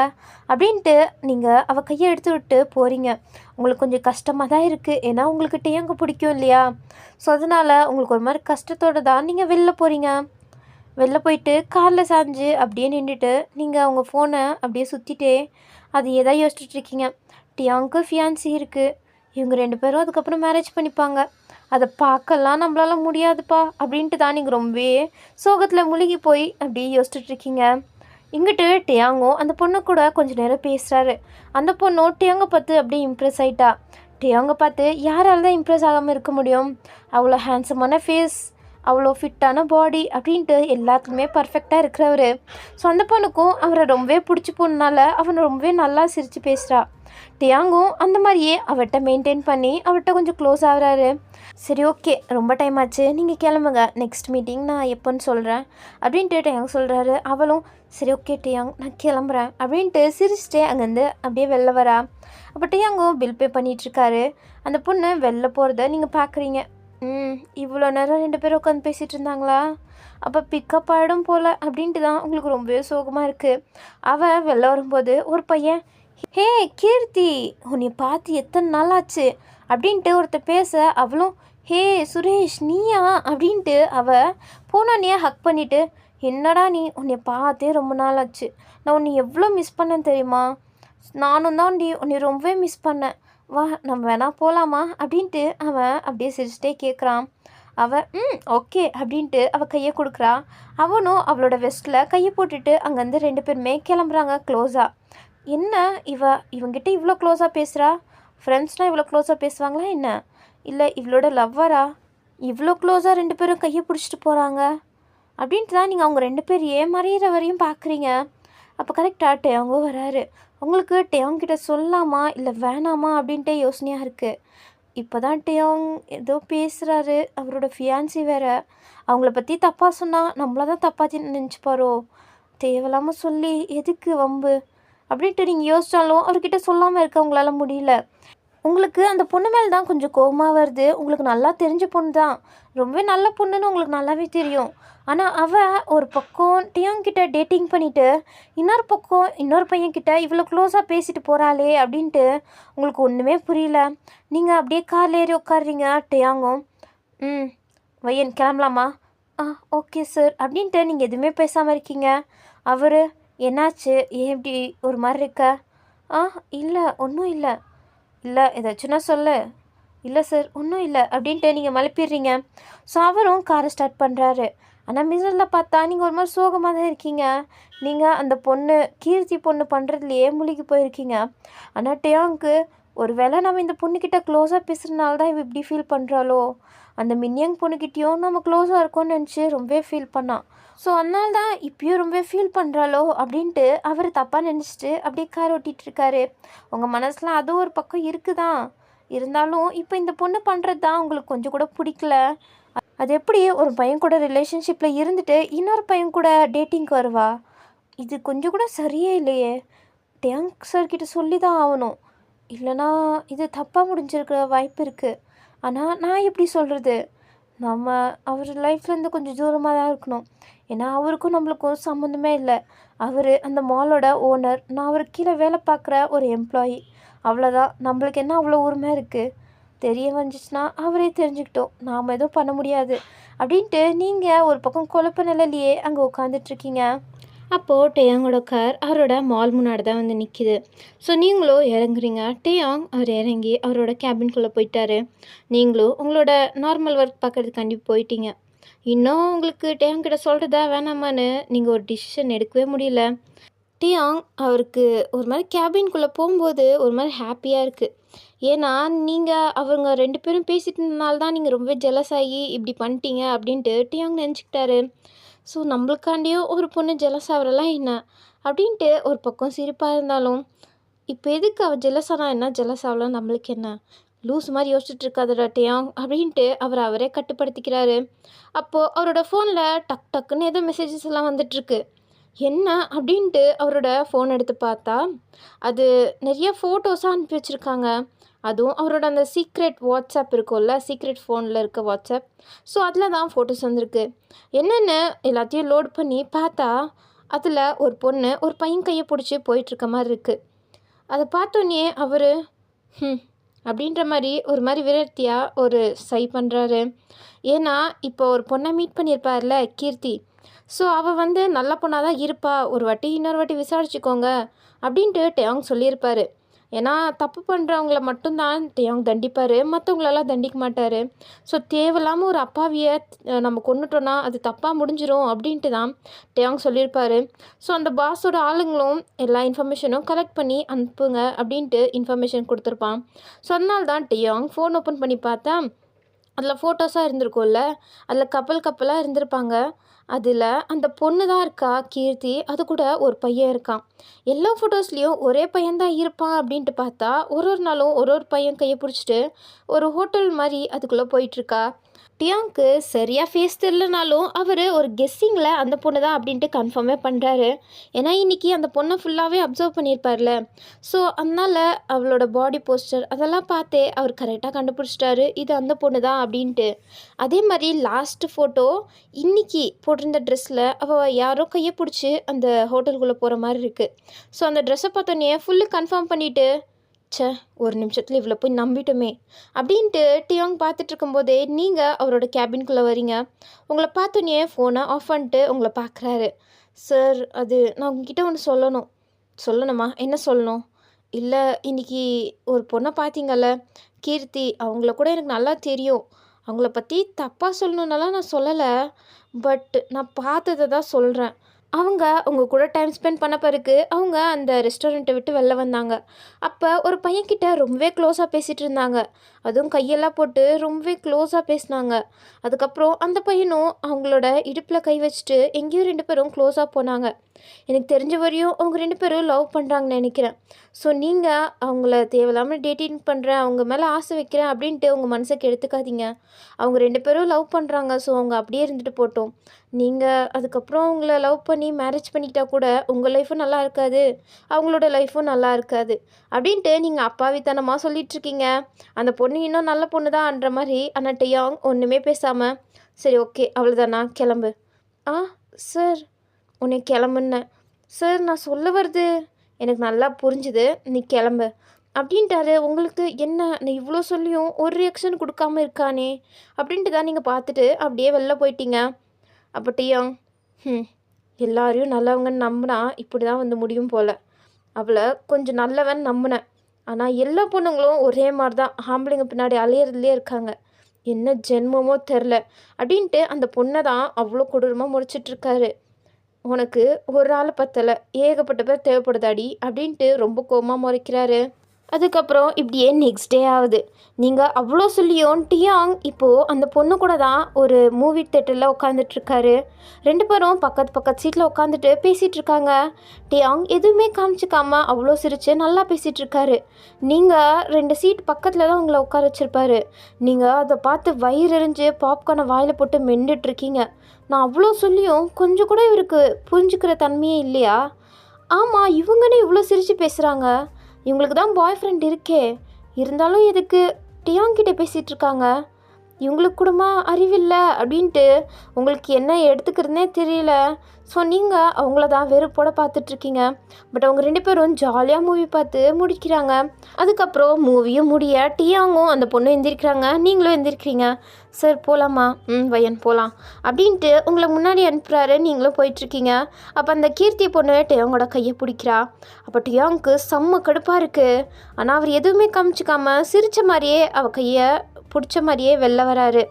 அப்படின்ட்டு நீங்கள் அவள் கையை எடுத்து விட்டு போகிறீங்க. உங்களுக்கு கொஞ்சம் கஷ்டமாக தான் இருக்குது, ஏன்னா உங்களுக்கு டியாங்க பிடிக்கும் இல்லையா. ஸோ அதனால் உங்களுக்கு ஒரு மாதிரி கஷ்டத்தோடு தான் நீங்கள் வெளில போகிறீங்க. வெளில போயிட்டு காரில் சாஞ்சு அப்படியே நின்றுட்டு நீங்கள் உங்கள் ஃபோனை அப்படியே சுற்றிட்டே அது எதாவது யோசிச்சுட்ருக்கீங்க. டியாங்க்கு ஃபியான்சி இருக்குது, இவங்க 2 பேரும் அதுக்கப்புறம் மேரேஜ் பண்ணிப்பாங்க, அதை பார்க்கலாம் நம்மளால முடியாதுப்பா அப்படின்ட்டு தான் நீங்கள் ரொம்பவே சோகத்தில் முழுகி போய் அப்படியே யோசிச்சுட்ருக்கீங்க. இங்கிட்டு டியாங்கும் அந்த பொண்ணு கூட கொஞ்சம் நேரம் பேசுகிறாரு. அந்த பொண்ணும் டியாங்கை பார்த்து அப்படியே இம்ப்ரெஸ் ஆகிட்டா. டியாங்கை பார்த்து யாரால் தான் இம்ப்ரெஸ் ஆகாமல் இருக்க முடியும், அவ்வளோ ஹேண்ட்ஸமான ஃபேஸ், அவ்வளோ ஃபிட்டான பாடி அப்படின்ட்டு எல்லாத்துக்குமே பர்ஃபெக்டாக இருக்கிறவர். ஸோ அந்த பொண்ணுக்கும் அவரை ரொம்பவே பிடிச்சி போனால அவனை ரொம்பவே நல்லா சிரித்து பேசுகிறா. டியாங்கும் அந்த மாதிரியே அவர்கிட்ட மெயின்டைன் பண்ணி அவர்கிட்ட கொஞ்சம் க்ளோஸ் ஆகிறாரு. சரி ஓகே, ரொம்ப டைம் ஆச்சு, நீங்கள் கிளம்புங்க, நெக்ஸ்ட் மீட்டிங் நான் எப்போன்னு சொல்கிறேன் அப்படின்ட்டு டியாங் சொல்கிறாரு. அவளும் சரி ஓகே டியாங் நான் கிளம்புறேன் அப்படின்ட்டு சிரிச்சிட்டே அங்கேருந்து அப்படியே வெளில வரா. அப்போ டியாங்கும் பில் பே பண்ணிகிட்ருக்காரு. அந்த பொண்ணு வெளில போகிறத நீங்கள் பார்க்குறீங்க. இவ்வளோ நேரம் 2 பேரும் உட்காந்து பேசிகிட்டு இருந்தாங்களா, அப்போ பிக்கப் ஆகிடும் போல் அப்படின்ட்டு தான் உங்களுக்கு ரொம்பவே சோகமாக இருக்குது. அவள் வெளில வரும்போது ஒரு பையன், ஹே கீர்த்தி, உன்னை பார்த்து எத்தனை நாள் ஆச்சு அப்படின்ட்டு ஒருத்தர் பேச, அவளும் ஹே சுரேஷ் நீயா அப்படின்ட்டு அவள் போனோன்னே ஹக் பண்ணிவிட்டு, என்னடா நீ, உன்னை பார்த்தே ரொம்ப நாள் ஆச்சு, நான் உன்னை எவ்வளோ மிஸ் பண்ணேன் தெரியுமா, நானும் தான் உன்னை ரொம்பவே மிஸ் பண்ணேன், வா நம்ம வேணா போகலாமா அப்படின்ட்டு அவன் அப்படியே சிரிச்சிட்டே கேட்குறான். அவள் ஓகே அப்படின்ட்டு அவள் கையை கொடுக்குறா. அவனும் அவளோட வெஸ்ட்டில் கையை போட்டுட்டு அங்கேருந்து 2 பேருமே கிளம்புறாங்க க்ளோஸாக. என்ன இவங்கிட்ட இவ்வளோ க்ளோஸாக பேசுகிறா, ஃப்ரெண்ட்ஸ்னால் இவ்வளோ க்ளோஸாக பேசுவாங்களா என்ன, இல்லை இவளோட லவ்வரா, இவ்வளோ க்ளோஸாக 2 பேரும் கையை பிடிச்சிட்டு போகிறாங்க அப்படின்ட்டு தான் நீங்கள் அவங்க 2 பேர் மறையிற வரையும் பார்க்குறீங்க. அப்போ கரெக்டாக டேயாங்கோ வராரு. உங்களுக்கு டேயாங்கிட்ட சொல்லலாமா இல்லை வேணாமா அப்படின்ட்டே யோசனையாக இருக்குது. இப்போ தான் டேயாங் ஏதோ பேசுகிறாரு, அவரோட ஃபியான்சி வேறு, அவங்கள பற்றி தப்பாக சொன்னால் நம்மள தான் தப்பாக நினச்சிப்பாரோ, தேவையில்லாமல் சொல்லி எதுக்கு வம்பு அப்படின்ட்டு நீங்கள் யோசித்தாலும் அவர்கிட்ட சொல்லாமல் இருக்க உங்களால் முடியல. உங்களுக்கு அந்த பொண்ணு மேலே தான் கொஞ்சம் கோபமாக வருது. உங்களுக்கு நல்லா தெரிஞ்ச பொண்ணு தான், ரொம்பவே நல்ல பொண்ணுன்னு உங்களுக்கு நல்லாவே தெரியும். ஆனால் அவள் ஒரு பக்கம் டியாங்கிட்ட டேட்டிங் பண்ணிவிட்டு இன்னொரு பக்கம் இன்னொரு பையன்கிட்ட இவ்வளோ க்ளோஸாக பேசிட்டு போகிறாளே அப்படின்ட்டு உங்களுக்கு ஒன்றுமே புரியல. நீங்கள் அப்படியே காரில் ஏறி உட்காடுறீங்க. டியாங்கும் வையன் கிளம்பலாமா, ஓகே சார் அப்படின்ட்டு நீங்கள் எதுவுமே பேசாமல் இருக்கீங்க. அவர் என்னாச்சு, ஏன் இப்படி ஒரு மாதிரி இருக்க, இல்லை ஒன்றும் இல்லை, இல்லை ஏதாச்சுன்னா சொல்லு, இல்லை சார் ஒன்றும் இல்லை அப்படின்ட்டு நீங்கள் மழுப்பிடுறீங்க. ஸோ அவரும் காரை ஸ்டார்ட் பண்ணுறாரு. ஆனால் மிரரில் பார்த்தா நீங்கள் ஒரு மாதிரி சோகமாக தான் இருக்கீங்க. நீங்கள் அந்த பொண்ணு கீர்த்தி பொண்ணு பண்ணுறதுலையே முழுகி போயிருக்கீங்க. ஆனால் டியாங்க்கு ஒரு வேளை நம்ம இந்த பொண்ணுக்கிட்ட க்ளோஸாக பேசுகிறதுனால தான் இவ இப்படி ஃபீல் பண்ணுறாளோ, அந்த மின்னியங் பொண்ணுக்கிட்டேயும் நம்ம க்ளோஸாக இருக்கோன்னு நினச்சி ரொம்பவே ஃபீல் பண்ணான். ஸோ அதனால தான் இப்போயும் ரொம்ப ஃபீல் பண்ணுறாளோ அப்படின்ட்டு அவர் தப்பாக நினச்சிட்டு அப்படியே கார் ஓட்டிகிட்ருக்காரு. உங்கள் மனசில் அதுவும் ஒரு பக்கம் இருக்குதான், இருந்தாலும் இப்போ இந்த பொண்ணு பண்ணுறது தான் உங்களுக்கு கொஞ்சம் கூட பிடிக்கல. அது எப்படி ஒரு பையன் கூட ரிலேஷன்ஷிப்பில் இருந்துட்டு இன்னொரு பையன் கூட டேட்டிங்க்கு வருவா, இது கொஞ்சம் கூட சரியே இல்லையே. டியாங் சார்கிட்ட சொல்லி தான் ஆகணும், இல்லைனா இது தப்பாக முடிஞ்சிருக்கிற வாய்ப்பு இருக்குது. ஆனால் நான் எப்படி சொல்கிறது, நம்ம அவர் லைஃப்லேருந்து கொஞ்சம் தூரமாக தான் இருக்கணும். ஏன்னா அவருக்கும் நம்மளுக்கும் சம்மந்தமே இல்லை. அவர் அந்த மாலோட ஓனர், நான் அவர் கீழே வேலை பார்க்குற ஒரு எம்ப்ளாயி. அவ்வளோதான். நம்மளுக்கு என்ன அவ்வளோ உரிமை இருக்குது? தெரிய வந்துச்சுன்னா அவரே தெரிஞ்சுக்கிட்டோம், நாம் எதுவும் பண்ண முடியாது அப்படின்ட்டு நீங்கள் ஒரு பக்கம் குழப்ப நிலையிலேயே அங்கே உட்காந்துட்ருக்கீங்க. அப்போது டேயாங்கோட கார் அவரோட மால் முன்னாடி தான் வந்து நிற்கிது. ஸோ நீங்களும் இறங்குறீங்க. டேயாங் அவர் இறங்கி அவரோட கேபின்குள்ளே போயிட்டாரு. நீங்களும் உங்களோட நார்மல் ஒர்க் பார்க்குறதுக்காண்டி போயிட்டீங்க. இன்னும் உங்களுக்கு டேயாங் கிட்ட சொல்கிறதா வேணாமான்னு நீங்கள் ஒரு டிசிஷன் எடுக்கவே முடியல. டேயாங் அவருக்கு ஒரு மாதிரி கேபின்குள்ளே போகும்போது ஒரு மாதிரி ஹாப்பியாக இருக்குது. ஏன்னா நீங்கள் அவங்க 2 பேரும் பேசிட்டு இருந்தனால தான் நீங்கள் ரொம்ப ஜெலஸ் ஆகி இப்படி பண்ணிட்டீங்க அப்படின்ட்டு டேயாங் நினச்சிக்கிட்டாரு. ஸோ நம்மளுக்காண்டியும் ஒரு பொண்ணு ஜெலஸ் ஆகிறலாம் என்ன அப்படின்ட்டு ஒரு பக்கம் சிரிப்பாக இருந்தாலும், இப்போ எதுக்கு அவள் ஜெலஸ் ஆனால் என்ன, ஜெலஸ் ஆகலாம் நம்மளுக்கு என்ன, லூஸ் மாதிரி யோசிச்சுட்டு இருக்காதுடா டேயாங் அப்படின்ட்டு அவரே கட்டுப்படுத்திக்கிறாரு. அப்போது அவரோட ஃபோனில் டக் டக்குன்னு ஏதோ மெசேஜஸ் எல்லாம் வந்துட்டுருக்கு. என்ன அப்படின்ட்டு அவரோட ஃபோன் எடுத்து பார்த்தா அது நிறைய ஃபோட்டோஸாக அனுப்பி வச்சுருக்காங்க. அதுவும் அவரோட அந்த சீக்ரெட் வாட்ஸ்அப் இருக்கும்ல, சீக்ரெட் ஃபோனில் இருக்க வாட்ஸ்அப். ஸோ அதில் தான் ஃபோட்டோஸ் வந்திருக்கு. என்னென்னு எல்லாத்தையும் லோட் பண்ணி பார்த்தா அதில் ஒரு பொண்ணு ஒரு பையன் கையை பிடிச்சி போயிட்டுருக்க மாதிரி இருக்குது. அதை பார்த்தோன்னே அவர் அப்படின்ற மாதிரி ஒரு மாதிரி விரக்தியாக ஒரு சை பண்ணுறாரு. ஏன்னா இப்போ ஒரு பொண்ணை மீட் பண்ணியிருப்பார்ல கீர்த்தி. ஸோ அவள் வந்து நல்ல பொண்ணாக தான் இருப்பா, ஒரு வாட்டி இன்னொரு வாட்டி விசாரிச்சுக்கோங்க அப்படின்ட்டு டேயாங் சொல்லியிருப்பார். ஏன்னா தப்பு பண்ணுறவங்கள மட்டும்தான் டேயாங் தண்டிப்பார், மற்றவங்களெல்லாம் தண்டிக்க மாட்டார். ஸோ தேவையில்லாமல் ஒரு அப்பாவியை நம்ம கொண்டுட்டோன்னா அது தப்பாக முடிஞ்சிடும் அப்படின்ட்டு தான் டேயாங் சொல்லியிருப்பார். ஸோ அந்த பாஸோட ஆளுங்களும் எல்லா இன்ஃபர்மேஷனும் கலெக்ட் பண்ணி அனுப்புங்க அப்படின்ட்டு இன்ஃபர்மேஷன் கொடுத்துருப்பான். ஸோ அதனால தான் டேயாங் ஃபோன் ஓப்பன் பண்ணி பார்த்தா அதில் ஃபோட்டோஸாக இருந்திருக்கும்ல, அதில் கப்பலாக இருந்திருப்பாங்க. அதில் அந்த பொண்ணு தான் இருக்கா கீர்த்தி, அது கூட ஒரு பையன் இருக்கான். எல்லா ஃபோட்டோஸ்லேயும் ஒரே பையன்தான் இருப்பான் அப்படின்ட்டு பார்த்தா ஒரு நாளும் ஒரு பையன் கையை பிடிச்சிட்டு ஒரு ஹோட்டல் மாதிரி அதுக்குள்ளே போயிட்டுருக்கா. டேயாங்க்கு சரியாக ஃபேஸ் தெரிலனாலும் அவர் ஒரு கெஸ்ஸிங்கில் அந்த பொண்ணு தான் அப்படின்ட்டு கன்ஃபார்மே பண்ணுறாரு. ஏன்னா இன்றைக்கி அந்த பொண்ணை ஃபுல்லாகவே அப்சர்வ் பண்ணியிருப்பார்ல. ஸோ அதனால் அவளோட பாடி போஸ்டர் அதெல்லாம் பார்த்தே அவர் கரெக்டாக கண்டுபிடிச்சிட்டாரு இது அந்த பொண்ணு தான் அப்படின்ட்டு. அதே மாதிரி லாஸ்ட்டு ஃபோட்டோ இன்றைக்கி போட்டிருந்த ட்ரெஸ்ஸில் அவள் யாரோ கையை பிடிச்சி அந்த ஹோட்டலுக்குள்ளே போகிற மாதிரி இருக்குது. ஸோ அந்த ட்ரெஸ்ஸை பார்த்தோன்னே ஃபுல்லு கன்ஃபார்ம் பண்ணிவிட்டு, ச்சே ஒரு நிமிஷத்தில் இவ்வளோ போய் நம்பிட்டோமே அப்படின்ட்டு டேயாங் பார்த்துட்டு இருக்கும்போதே நீங்கள் அவரோட கேபின்குள்ளே வரீங்க. உங்களை பார்த்தோன்னே ஃபோனை ஆஃப் பண்ணிட்டு உங்களை பார்க்குறாரு. சார் அது நான் உங்ககிட்ட ஒன்று சொல்லணும். சொல்லணுமா? என்ன சொல்லணும்? இல்லை இன்றைக்கி ஒரு பொண்ணை பார்த்தீங்கல்ல கீர்த்தி, அவங்கள கூட எனக்கு நல்லா தெரியும். அவங்கள பற்றி தப்பாக சொல்லணுன்னாலாம் நான் சொல்லலை, பட் நான் பார்த்ததை தான் சொல்கிறேன். அவங்க உங்கள் கூட டைம் ஸ்பெண்ட் பண்ண பிறகு அவங்க அந்த ரெஸ்டாரண்ட்டை விட்டு வெளில வந்தாங்க. அப்போ ஒரு பையன்கிட்ட ரொம்பவே க்ளோஸாக பேசிகிட்டு இருந்தாங்க. அதுவும் கையெல்லாம் போட்டு ரொம்பவே க்ளோஸாக பேசினாங்க. அதுக்கப்புறம் அந்த பையனும் அவங்களோட இடுப்பில் கை வச்சுட்டு எங்கேயும் 2 பேரும் க்ளோஸாக போனாங்க. எனக்கு தெரிஞ்ச வரையும் அவங்க 2 பேரும் லவ் பண்ணுறாங்கன்னு நினைக்கிறேன். ஸோ நீங்கள் அவங்கள தேவையில்லாமல் டேட்டிங் பண்ணுறேன், அவங்க மேலே ஆசை வைக்கிறேன் அப்படின்ட்டு உங்கள் மனசுக்கு எடுத்துக்காதீங்க. அவங்க 2 பேரும் லவ் பண்ணுறாங்க. ஸோ அவங்க அப்படியே இருந்துட்டு போட்டோம். நீங்கள் அதுக்கப்புறம் அவங்கள லவ் பண்ணி மேரேஜ் பண்ணிக்கிட்டால் கூட உங்கள் லைஃப்பும் நல்லா இருக்காது, அவங்களோட லைஃப்பும் நல்லா இருக்காது அப்படின்ட்டு நீங்கள் அப்பாவித்தனமாக சொல்லிகிட்ருக்கீங்க. அந்த பொண்ணு இன்னும் நல்ல பொண்ணு தான்ன்ற மாதிரி. ஆனால் டேயாங் ஒன்றுமே பேசாமல், சரி ஓகே அவ்வளோதானா, கிளம்பு. ஆ சார், உன்னை கிளம்புன்னேன் சார், நான் சொல்ல வருது எனக்கு நல்லா புரிஞ்சுது, நீ கிளம்பு அப்படின்ட்டாரு. உங்களுக்கு என்ன, நான் இவ்வளோ சொல்லியும் ஒரு ரியாக்ஷன் கொடுக்காம இருக்கானே அப்படின்ட்டு தான் நீங்கள் பார்த்துட்டு அப்படியே வெளில போயிட்டீங்க. அப்போ டேயாங் எல்லாரையும் நல்லவங்கன்னு நம்பினா இப்படி தான் வந்து முடியும் போல். அவளை கொஞ்சம் நல்லவன் நம்பினேன், ஆனால் எல்லா பொண்ணுங்களும் ஒரே மாதிரி தான் ஆம்பளைங்க பின்னாடி அலையிறதுலேயே இருக்காங்க. என்ன ஜென்மமோ தெரில அப்படின்ட்டு அந்த பொண்ணை தான் அவ்வளோ கொடூரமாக முறைச்சிட்ருக்காரு. உனக்கு ஒரு ஆள் பத்தலை, ஏகப்பட்ட பேர் தேவைப்படுதாடி அப்படின்ட்டு ரொம்ப கோபமாக முறைக்கிறாரு. அதுக்கப்புறம் இப்படியே நெக்ஸ்ட் டே ஆகுது. நீங்கள் அவ்வளோ சொல்லியும் டேயாங் இப்போது அந்த பொண்ணு கூட தான் ஒரு மூவி தேட்டரில் உட்காந்துட்ருக்காரு. 2 பேரும் பக்கத்து சீட்டில் உட்காந்துட்டு பேசிகிட்டு இருக்காங்க. டேயாங் எதுவுமே காமிச்சிக்காம அவ்வளோ சிரித்து நல்லா பேசிகிட்ருக்காரு. நீங்கள் 2 சீட் பக்கத்தில் தான் உங்களை உட்கார வச்சுருப்பாரு. நீங்கள் அதை பார்த்து வயிறு எறிஞ்சு பாப்கார்னை வாயில் போட்டு மெண்டுட்ருக்கீங்க. நான் அவ்வளோ சொல்லியும் கொஞ்சம் கூட இவருக்கு புரிஞ்சுக்கிற தன்மையே இல்லையா? ஆமாம், இவங்கன்னு இவ்வளோ சிரித்து பேசுகிறாங்க, இவங்களுக்கு தான் பாய் ஃப்ரெண்ட் இருக்கே, இருந்தாலும் எதுக்கு டேயாங் கிட்டே பேசிகிட்டு இருக்காங்க? இவங்களுக்கு கூடமா அறிவில்லை அப்படின்ட்டு உங்களுக்கு என்ன எடுத்துக்கிறதுனே தெரியல. ஸோ நீங்கள் அவங்கள தான் வெறுப்போட பார்த்துட்ருக்கீங்க. பட் அவங்க 2 பேரும் ஜாலியாக மூவி பார்த்து முடிக்கிறாங்க. அதுக்கப்புறம் மூவியும் முடிய டியாங்கும் அந்த பொண்ணும் எந்திரிக்கிறாங்க, நீங்களும் எந்திரிக்கிறீங்க. சார் போகலாமா? வயன் போகலாம் அப்படின்ட்டு உங்களை முன்னாடி அனுப்புகிறாரு. நீங்களும் போயிட்டுருக்கீங்க. அப்போ அந்த கீர்த்தி பொண்ணு டியாங்கோட கையை பிடிக்கிறா. அப்போ டியாங்க்கு செம்ம கடுப்பாக இருக்குது. ஆனால் அவர் எதுவுமே காமிச்சிக்காம சிரித்த மாதிரியே அவள் கையை பிடிச்ச மாதிரியே வெளில வராரு.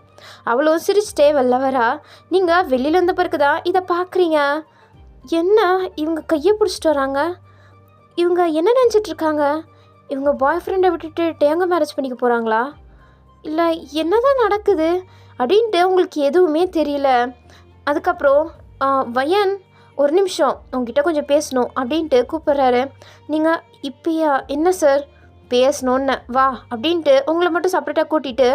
அவளும் சிரிச்சிட்டே வெளில வரா. நீங்கள் வெளியில் வந்த பிறகு தான் இதை பார்க்குறீங்க. என்ன இவங்க கையை பிடிச்சிட்டு வராங்க? இவங்க என்ன நினச்சிட்ருக்காங்க? இவங்க பாய் ஃப்ரெண்டை விட்டுட்டு டேங்க மேரேஜ் பண்ணிக்க போகிறாங்களா? இல்லை என்ன தான் நடக்குது அப்படின்ட்டு உங்களுக்கு எதுவுமே தெரியல. அதுக்கப்புறம் வயன் ஒரு நிமிஷம் உங்ககிட்ட கொஞ்சம் பேசணும் அப்படின்ட்டு கூப்பிட்றாரு. நீங்கள் இப்பயா? என்ன சார் பேசணுன்னு வா அப்படின்ட்டு உங்களை மட்டும் செப்பரேட்டாக கூட்டிகிட்டு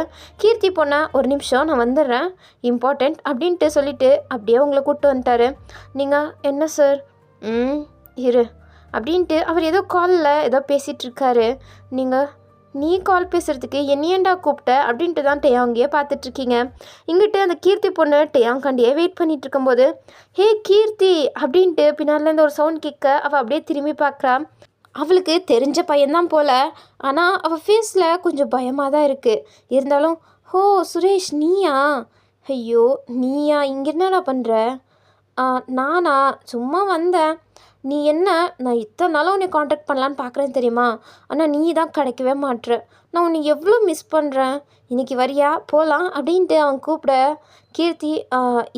கீர்த்தி பொண்ணை ஒரு நிமிஷம் நான் வந்துடுறேன், இம்பார்ட்டண்ட் அப்படின்ட்டு சொல்லிவிட்டு அப்படியே உங்களை கூப்பிட்டு வந்துட்டாரு. நீங்கள் என்ன சார்? இரு அப்படின்ட்டு அவர் ஏதோ காலில் ஏதோ பேசிகிட்ருக்காரு. நீ கால் பேசுகிறதுக்கு என்னையேண்டா கூப்பிட்ட அப்படின்ட்டு தான் டேயாங்கியே பார்த்துட்ருக்கீங்க. இங்கிட்டு அந்த கீர்த்தி பொண்ணு டேயாங்காண்டியே வெயிட் பண்ணிகிட்டு இருக்கும்போது ஹே கீர்த்தி அப்படின்ட்டு பின்னாலேருந்து ஒரு சவுண்ட் கேட்க அவள் அப்படியே திரும்பி பார்க்குறா. அவளுக்கு தெரிஞ்ச பையன்தான் போல், ஆனால் அவள் ஃபேஸில் கொஞ்சம் பயமாக தான் இருக்குது. இருந்தாலும் ஹோ சுரேஷ் நீயா? ஐயோ நீயா? இங்கே என்னடா பண்ணுற? நானா சும்மா வந்தேன். நீ என்ன, நான் இத்தனை நாளும் உன்னை காண்டாக்ட் பண்ணலான்னு பார்க்குறேன் தெரியுமா? ஆனால் நீ தான் கிடைக்கவே மாட்ற. நான் உன்னை எவ்வளோ மிஸ் பண்ணுறேன். இன்றைக்கி வரியா போகலாம் அப்படின்ட்டு அவன் கூப்பிட கீர்த்தி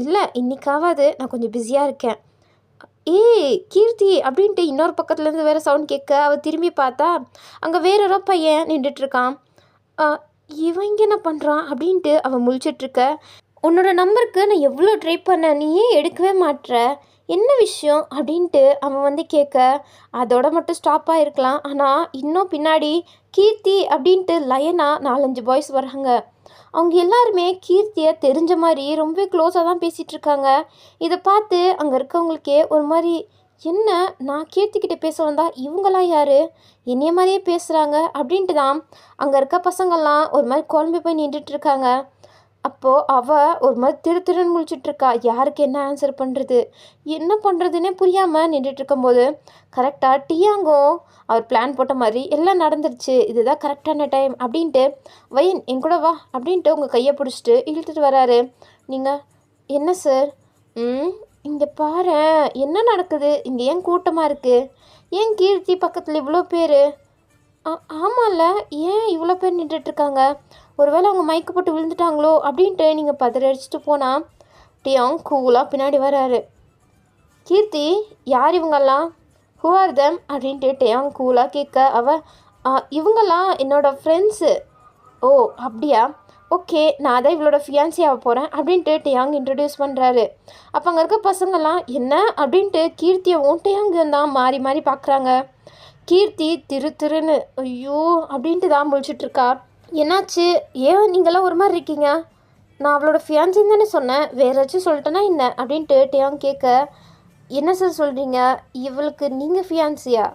இல்லை இன்றைக்காவது நான் கொஞ்சம் பிஸியாக இருக்கேன். ஏய் கீர்த்தி அப்படின்ட்டு இன்னொரு பக்கத்துலேருந்து வேறு சவுண்ட் கேட்க அவள் திரும்பி பார்த்தா அங்கே வேற ஒரு பையன் நின்றுட்டுருக்கான். இவன் இங்கே என்ன பண்ணுறான் அப்படின்ட்டு அவன் முழிச்சிட்ருக்க. உன்னோட நம்பருக்கு நான் எவ்வளோ ட்ரை பண்ணேன், நீ ஏன் எடுக்கவே மாட்ற, என்ன விஷயம் அப்படின்ட்டு அவன் வந்து கேட்க அதோட மட்டும் ஸ்டாப் ஆகிருக்கலாம். ஆனால் இன்னும் பின்னாடி கீர்த்தி அப்படின்ட்டு லைனாக 4-5 பாய்ஸ் வராங்க. அவங்க எல்லாருமே கீர்த்தியை தெரிஞ்ச மாதிரி ரொம்ப க்ளோஸாக தான் பேசிகிட்ருக்காங்க. இதை பார்த்து அங்கே இருக்கவங்களுக்கே ஒரு மாதிரி என்ன, நான் கீர்த்திக்கிட்ட பேச வந்தால் இவங்களாம் யார் என்னைய மாதிரியே பேசுகிறாங்க அப்படின்ட்டு தான் அங்கே இருக்க பசங்கள்லாம் ஒரு மாதிரி குழம்பு போய் நின்றுட்டுருக்காங்க. அப்போது அவள் ஒரு மாதிரி திருன்னு முழிச்சிட்ருக்கா. யாருக்கு என்ன ஆன்சர் பண்ணுறது, என்ன பண்ணுறதுன்னே புரியாமல் நின்றுட்டுருக்கும்போது கரெக்டாக டியாங்கோ அவர் பிளான் போட்ட மாதிரி எல்லாம் நடந்துருச்சு, இதுதான் கரெக்டான டைம் அப்படின்ட்டு வயன் என் கூட வா அப்படின்ட்டு உங்கள் கையை பிடிச்சிட்டு இழுத்துட்டு வராரு. நீங்கள் என்ன சார்? இங்கே பாரு என்ன நடக்குது, இங்கே ஏன் கூட்டமாக இருக்குது, ஏன் கீர்த்தி பக்கத்தில் இவ்வளோ பேர்? ஆமாம்ல, ஏன் இவ்வளோ பேர் நின்றுட்டுருக்காங்க, ஒருவேளை அவங்க மயக்க போட்டு விழுந்துட்டாங்களோ அப்படின்ட்டு நீங்கள் பதறடிச்சிட்டு போனால் டியாங் கூலாக பின்னாடி வராரு. கீர்த்தி யார் இவங்கெல்லாம், ஹூ ஆர் தெம் அப்படின்ட்டு டியாங் கூலாக கேட்க இவங்கெல்லாம் என்னோடய ஃப்ரெண்ட்ஸு. ஓ அப்படியா, ஓகே நான் தான் இவளோட ஃபியான்சியாக போகிறேன் அப்படின்ட்டு டியாங் இன்ட்ரடியூஸ் பண்ணுறாரு. அப்போ அங்கே இருக்க பசங்கள்லாம் என்ன அப்படின்ட்டு கீர்த்தியவும் டியாங்கும் தான் மாறி மாறி பார்க்குறாங்க. கீர்த்தி திருன்னு ஐயோ அப்படின்ட்டு தான் முழிச்சிட்ருக்கா. என்னாச்சு, ஏன் நீங்களாம் ஒரு மாதிரி இருக்கீங்க, நான் அவளோட ஃபியான்சின்னு தானே சொன்னேன், வேறு ஏதாச்சும் சொல்லிட்டேன்னா என்ன அப்படின்ட்டு டியாங் கேட்க என்ன சார் சொல்கிறீங்க, இவளுக்கு நீங்கள் ஃபியான்சியா?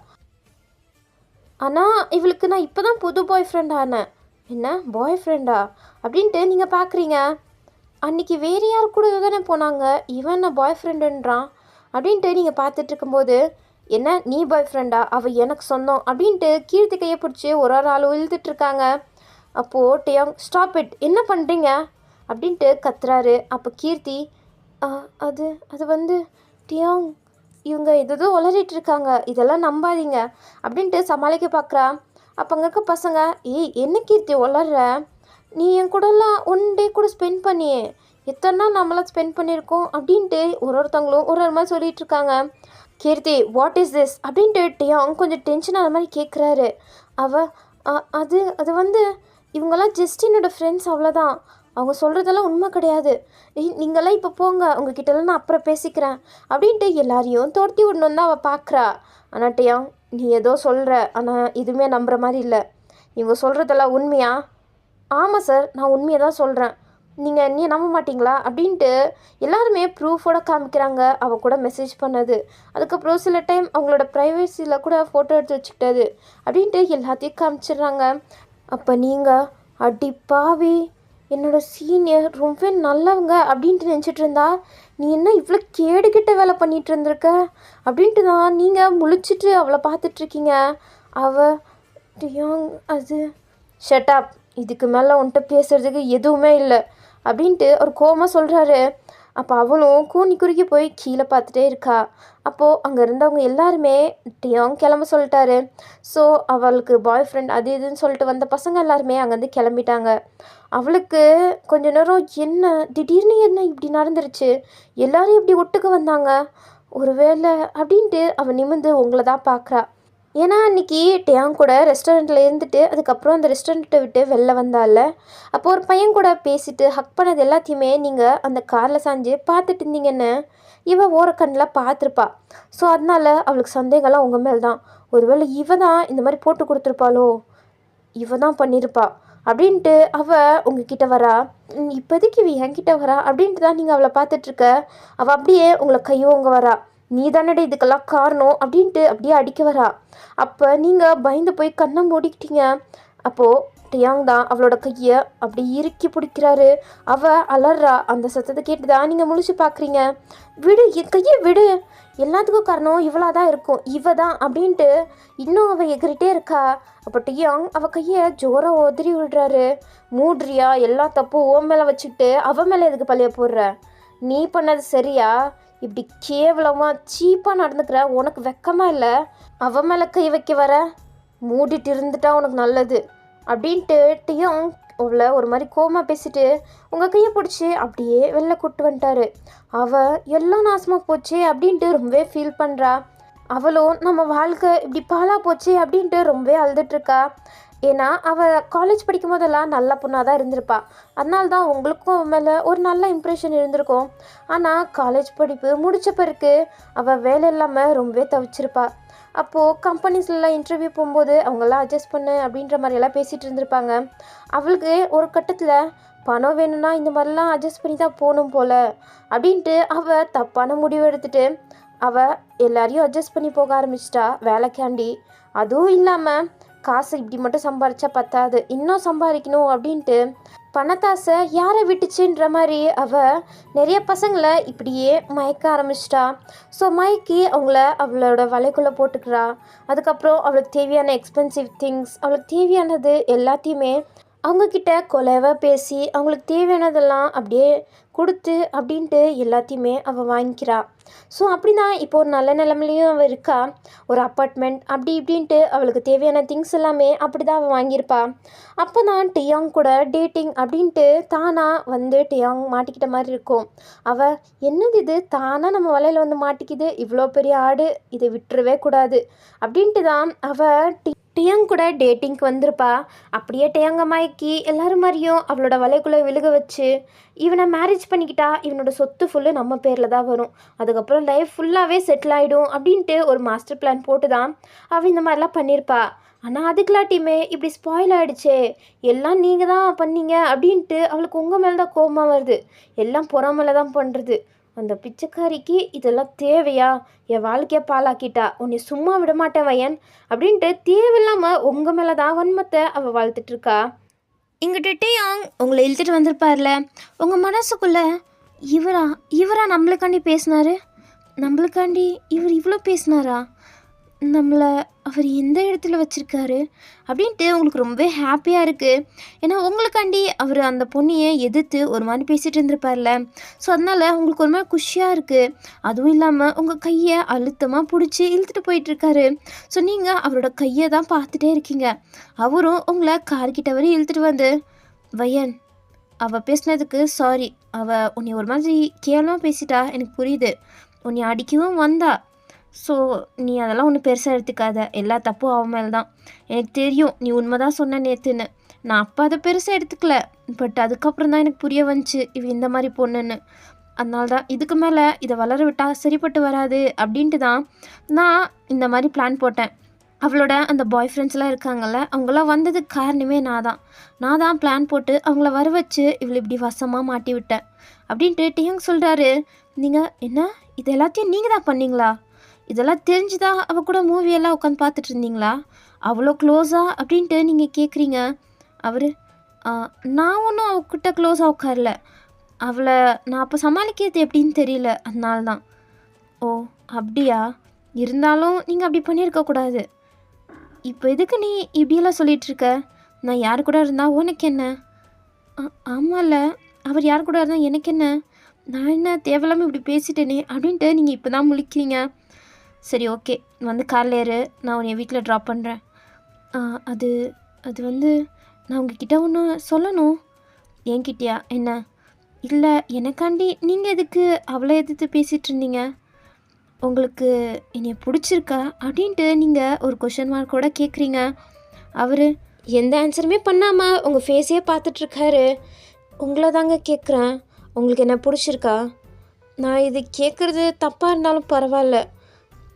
ஆனால் இவளுக்கு நான் இப்போ தான் புது பாய் ஃப்ரெண்ட் ஆனேன். என்ன பாய் ஃப்ரெண்டா அப்படின்ட்டு நீங்கள் பார்க்குறீங்க, அன்றைக்கி வேறு யார் கூட தானே போனாங்க, இவன் என்ன பாய் ஃப்ரெண்டுன்றான் அப்படின்ட்டு நீங்கள் பார்த்துட்டு இருக்கும்போது என்ன நீ பாய் ஃப்ரெண்டா, அவள் எனக்கு சொந்தம் அப்படின்ட்டு கீர்த்தி கையை பிடிச்சி ஒரு ஆள் இழுத்துட்ருக்காங்க. அப்போது டியாங் ஸ்டாப் இட், என்ன பண்ணுறீங்க அப்படின்ட்டு கத்துறாரு. அப்போ கீர்த்தி அது அது வந்து டியாங் இவங்க எதோ உளறிட்டு இருக்காங்க, இதெல்லாம் நம்பாதீங்க அப்படின்ட்டு சமாளிக்க பார்க்குறா. அப்போ அங்கே இருக்க பசங்க என்ன கீர்த்தி உளர்ற, நீ என் கூடலாம் 1 டே கூட ஸ்பெண்ட் பண்ணியே, எத்தனை நாள் நம்மளாம் ஸ்பெண்ட் பண்ணியிருக்கோம் அப்படின்ட்டு ஒருத்தவங்களும் ஒரு மாதிரி சொல்லிகிட்ருக்காங்க. கீர்த்தி வாட் இஸ் திஸ் அப்படின்ட்டு டியாங் கொஞ்சம் டென்ஷன் ஆன மாதிரி கேட்குறாரு. அது அது வந்து இவங்கெல்லாம் ஜஸ்ட் என்னோடய ஃப்ரெண்ட்ஸ், அவ்வளோதான், அவங்க சொல்கிறதெல்லாம் உண்மை கிடையாது, நீங்களாம் இப்போ போங்க, உங்ககிட்டலாம் நான் அப்புறம் பேசிக்கிறேன் அப்படின்ட்டு எல்லாரையும் துரத்தி விடணுன்னு தான் அவள் பார்க்குறா. ஆனால் டியாங் நீ ஏதோ சொல்கிற, ஆனால் எதுவுமே நம்புகிற மாதிரி இல்லை, இவங்க சொல்கிறதெல்லாம் உண்மையா? ஆமாம் சார் நான் உண்மையை தான் சொல்கிறேன், நீங்கள் நீ நம்ப மாட்டிங்களா அப்படின்ட்டு எல்லாருமே ப்ரூஃபோட காமிக்கிறாங்க. அவள் கூட மெசேஜ் பண்ணது, அதுக்கப்புறம் சில டைம் அவங்களோட ப்ரைவசியில் கூட ஃபோட்டோ எடுத்து வச்சுக்கிட்டது அப்படின்ட்டு எல்லாத்தையும் காமிச்சிடுறாங்க. அப்போ நீங்கள் அடி பாவி என்னோட சீனியர் ரொம்ப நல்லவங்க அப்படின்ட்டு நினச்சிட்டு இருந்தா நீ என்ன இவ்வளோ கேடுகிட்ட வேலை பண்ணிகிட்டு இருந்திருக்க அப்படின்ட்டு தான் நீங்கள் முழிச்சிட்டு அவளை பார்த்துட்ருக்கீங்க. அவள் டியாங் அது ஷட்டப், இதுக்கு மேலே உன்கிட்ட பேசுகிறதுக்கு எதுவுமே இல்லை அப்படின்ட்டு ஒரு கோவமாக சொல்கிறாரு. அப்போ அவளும் கூனி குறுக்கி போய் கீழே பார்த்துட்டே இருக்கா. அப்போது அங்கே இருந்தவங்க எல்லாருமே டியாங் கிளம்ப சொல்லிட்டாரு. ஸோ அவளுக்கு பாய் ஃப்ரெண்ட் அது இதுன்னு சொல்லிட்டு வந்த பசங்க எல்லாருமே அங்கேருந்து கிளம்பிட்டாங்க. அவளுக்கு கொஞ்ச நேரம் என்ன திடீர்னு என்ன இப்படி நடந்துருச்சு, எல்லாரும் இப்படி ஒட்டுக்கு வந்தாங்க ஒருவேளை அப்படின்ட்டு அவள் நிமிர்ந்து உங்களை தான் பார்க்குறா. ஏன்னா அன்றைக்கி டியாங் கூட ரெஸ்டாரண்ட்டில் இருந்துட்டு அதுக்கப்புறம் அந்த ரெஸ்டாரண்ட்டை விட்டு வெளில வந்தால, அப்போ ஒரு பையன் கூட பேசிட்டு ஹக் பண்ணது எல்லாத்தையுமே நீங்கள் அந்த காரில் சாஞ்சு பார்த்துட்டு இருந்தீங்கன்னு இவள் ஓரக்கண்ணில் பார்த்துருப்பா. ஸோ அதனால அவளுக்கு சந்தேகம்லாம் உங்கள் மேல் தான். ஒருவேளை இவ தான் இந்த மாதிரி போட்டு கொடுத்துருப்பாளோ, இவ தான் பண்ணியிருப்பா அப்படின்ட்டு அவள் உங்ககிட்ட வரா. இப்போதைக்கு இவ என்கிட்ட வரா அப்படின்ட்டு தான் நீங்கள் அவளை பார்த்துட்ருக்க. அவள் அப்படியே உங்களை கையோங்க வரா. நீ தானடா இதுக்கெல்லாம் காரணம் அப்படின்ட்டு அப்படியே அடிக்க வரா. அப்போ நீங்கள் பயந்து போய் கண்ணை மூடிக்கிட்டீங்க. அப்போது டியாங் தான் அவளோட கையை அப்படி இறுக்கி பிடிக்கிறாரு. அவள் அலறா. அந்த சத்தத்தை கேட்டு தான் நீங்கள் முழிச்சு பார்க்குறீங்க. விடு, என் கையை விடு, எல்லாத்துக்கும் காரணம் இவளாக தான் இருக்கும், இவ தான் அப்படின்ட்டு இன்னும் அவள் எகிரிட்டே இருக்கா. அப்போ டியாங் அவள் கையை ஜோராக உதறி விடுறாரு. மூட்ரியா, எல்லா தப்பும் ஓ மேலே வச்சுக்கிட்டு அவன் மேலே எதுக்கு பழைய போடுற? நீ பண்ணது சரியா? இப்படி கேவலமாக சீப்பாக நடந்துக்கிற, உனக்கு வெக்கமாக இல்லை? அவன் மேலே கை வைக்க வர? மூடிட்டு இருந்துட்டா உனக்கு நல்லது அப்படின்ட்டு டியாங் அவளை ஒரு மாதிரி கோவமாக பேசிட்டு உங்கள் கையை பிடிச்சி அப்படியே வெளில கூப்பிட்டு வந்துட்டாரு. அவள் எல்லாம் நாசமாக போச்சு அப்படின்ட்டு ரொம்பவே ஃபீல் பண்ணுறா. அவளும் நம்ம வாழ்க்கை இப்படி பாலாக போச்சு அப்படின்ட்டு ரொம்பவே அழுதுட்ருக்கா. ஏன்னா அவள் காலேஜ் படிக்கும் போதெல்லாம் நல்ல பொண்ணாக தான் இருந்திருப்பா. அதனால தான் உங்களுக்கும் அவன் மேலே ஒரு நல்ல இம்ப்ரெஷன் இருந்திருக்கும். ஆனால் காலேஜ் படிப்பு முடித்த பிறகு அவள் வேலை இல்லாமல் ரொம்பவே தவிச்சிருப்பா. அப்போது கம்பெனிஸ்லாம் இன்டர்வியூ போகும்போது அவங்கெல்லாம் அட்ஜஸ்ட் பண்ணு அப்படின்ற மாதிரியெல்லாம் பேசிகிட்டு இருந்திருப்பாங்க. அவளுக்கு ஒரு கட்டத்தில் பணம் வேணும்னா இந்த மாதிரிலாம் அட்ஜஸ்ட் பண்ணி தான் போகணும் போல் அப்படின்ட்டு அவள் தப்பான முடிவு எடுத்துகிட்டு அவள் எல்லாரையும் அட்ஜஸ்ட் பண்ணி போக ஆரம்பிச்சிட்டா வேலைக்காண்டி. அதுவும் இல்லாமல் காசு இப்படி மட்டும் சம்பாரிச்சா பத்தாது, இன்னும் சம்பாதிக்கணும் அப்படின்ட்டு பணத்தாசை யாரை விட்டுச்சுன்ற மாதிரி அவள் நிறைய பசங்களை இப்படியே மயக்க ஆரம்பிச்சிட்டா. ஸோ மயக்கி அவங்கள அவளோட வலைக்குள்ளே போட்டுக்கிறா. அதுக்கப்புறம் அவளுக்கு தேவையான எக்ஸ்பென்சிவ் திங்ஸ், அவளுக்கு தேவையானது எல்லாத்தையுமே அவங்கக்கிட்ட கொலைவாக பேசி அவங்களுக்கு தேவையானதெல்லாம் அப்படியே கொடுத்து அப்படின்ட்டு எல்லாத்தையுமே அவள் வாங்கிக்கிறா. ஸோ அப்படி தான் இப்போ ஒரு நல்ல நிலமையிலையும் அவள் இருக்கா. ஒரு அப்பார்ட்மெண்ட் அப்படி இப்படின்ட்டு அவளுக்கு தேவையான திங்ஸ் எல்லாமே அப்படி தான் அவள் வாங்கியிருப்பா. அப்போ தான் டியாங் கூட டேட்டிங் அப்படின்ட்டு தானாக வந்து டியாங் மாட்டிக்கிட்ட மாதிரி இருக்கும். அவள் என்னது இது தானாக நம்ம வலையில் வந்து மாட்டிக்குது, இவ்வளோ பெரிய ஆடு, இதை விட்டுறவே கூடாது அப்படின்ட்டு தான் அவள் டியாங் கூட டேட்டிங்க்கு வந்திருப்பா. அப்படியே டியாங்க மயக்கி எல்லாரும் மாதிரியும் அவளோட வலைக்குள்ளே விழுக வச்சு இவனை மேரேஜ் பண்ணிக்கிட்டா இவனோட சொத்து ஃபுல்லு நம்ம பேரில் தான் வரும், அதுக்கப்புறம் லைஃப் ஃபுல்லாகவே செட்டில் ஆகிடும் அப்படின்ட்டு ஒரு மாஸ்டர் பிளான் போட்டு தான் அவள் இந்த மாதிரிலாம் பண்ணியிருப்பா. ஆனால் அதுக்கெல்லாட்டியுமே இப்படி ஸ்பாயில் ஆகிடுச்சே, எல்லாம் நீங்கள் தான் பண்ணீங்க அப்படின்ட்டு அவளுக்கு உங்கள் மேலே தான் கோபமாக வருது. எல்லாம் பொறாமல தான் பண்ணுறது. அந்த பிச்சைக்காரிக்கு இதெல்லாம் தேவையா? என் வாழ்க்கையை பாலாக்கிட்டா, உன்னை சும்மா விட மாட்டேன் வயன் அப்படின்ட்டு தேவையில்லாமல் உங்கள் மேலே தான் வன்மத்தை அவள் வளர்த்துட்ருக்கா. இங்கிட்ட டியாங் உங்களை இழுத்துட்டு வந்திருப்பார்ல, உங்கள் மனசுக்குள்ளே இவரா நம்மளுக்காண்டி பேசினாரு, நம்மளுக்காண்டி இவர் இவ்வளோ பேசினாரா, நம்மளை அவர் எந்த இடத்துல வச்சுருக்காரு அப்படின்ட்டு உங்களுக்கு ரொம்பவே ஹாப்பியாக இருக்குது. ஏன்னா உங்களுக்காண்டி அவர் அந்த பொண்ணையை எதிர்த்து ஒரு மாதிரி பேசிகிட்டு இருந்திருப்பார்ல. ஸோ அதனால் உங்களுக்கு ஒரு மாதிரி குஷியாக இருக்குது. அதுவும் இல்லாமல் உங்கள் கையை அழுத்தமாக பிடிச்சி இழுத்துட்டு போயிட்டுருக்காரு. ஸோ நீங்கள் அவரோட கையை தான் பார்த்துட்டே இருக்கீங்க. அவரும் உங்களை கார்கிட்ட வரை இழுத்துட்டு வந்து, வயன் அவள் பேசினதுக்கு சாரி, அவள் உன்னை ஒரு மாதிரி கேவலமாக பேசிட்டா, எனக்கு புரியுது, உன்னை அடிக்கவும் வந்தா. ஸோ நீ அதெல்லாம் ஒன்றும் பெருசாக எடுத்துக்காத, எல்லா தப்பும் அவன் மேலே தான். எனக்கு தெரியும் நீ உண்மை தான் சொன்ன நேற்றுன்னு, நான் அப்போ அதை பெருசாக எடுத்துக்கல. பட் அதுக்கப்புறம் தான் எனக்கு புரிய வந்துச்சு இவ இந்த மாதிரி பொண்ணுன்னு. அதனால தான் இதுக்கு மேலே இதை வளர விட்டால் சரிப்பட்டு வராது அப்படின்ட்டு தான் நான் இந்த மாதிரி பிளான் போட்டேன். அவளோட அந்த பாய் ஃப்ரெண்ட்ஸ்லாம் இருக்காங்கள்ல, அவங்களாம் வந்ததுக்கு காரணமே நான் தான் பிளான் போட்டு அவங்கள வர வச்சு இவளை இப்படி வசமாக மாட்டி விட்டேன் அப்படின்ட்டு டியாங் சொல்கிறாரு. நீங்கள் என்ன இது எல்லாத்தையும் நீங்கள் தான் பண்ணீங்களா? இதெல்லாம் தெரிஞ்சுதான் அவள் கூட மூவியெல்லாம் உட்காந்து பார்த்துட்டு இருந்தீங்களா? அவ்வளோ க்ளோஸாக அப்படின்ட்டு நீங்கள் கேட்குறீங்க. அவர் நான் ஒன்றும் அவகிட்ட க்ளோஸாக உட்காரல. அவளை நான் அப்போ சமாளிக்கிறது எப்படின்னு தெரியல, அதனால தான். ஓ அப்படியா? இருந்தாலும் நீங்கள் அப்படி பண்ணியிருக்கக்கூடாது. இப்போ எதுக்கு நீ இப்படியெல்லாம் சொல்லிகிட்ருக்க? நான் யார் கூட இருந்தால் உனக்கு என்ன? ஆமாம்ல, அவர் யார் கூட இருந்தால் எனக்கு என்ன? நான் என்ன தேவையில்லாமல் இப்படி பேசிட்டேனே அப்படின்ட்டு நீங்கள் இப்போ தான் முழிக்கிறீங்க. சரி ஓகே, வந்து காரில் ஏறு, நான் உன்னை வீட்டில் ட்ராப் பண்ணுறேன். அது அது வந்து நான் உங்ககிட்ட ஒன்று சொல்லணும். என்கிட்டயா? என்ன? இல்லை, எனக்காண்டி நீங்கள் எதுக்கு அவளை எதிர்த்து பேசிகிட்டு இருந்தீங்க? உங்களுக்கு என்னை பிடிச்சிருக்கா அப்படின்ட்டு நீங்கள் ஒரு கொஷின் மார்க்கோட கேட்குறீங்க. அவர் எந்த ஆன்சருமே பண்ணாமல் உங்கள் ஃபேஸையே பார்த்துட்ருக்காரு. உங்களை தாங்க கேட்குறேன், உங்களுக்கு என்ன பிடிச்சிருக்கா? நான் இது கேட்குறது தப்பாக இருந்தாலும் பரவாயில்ல,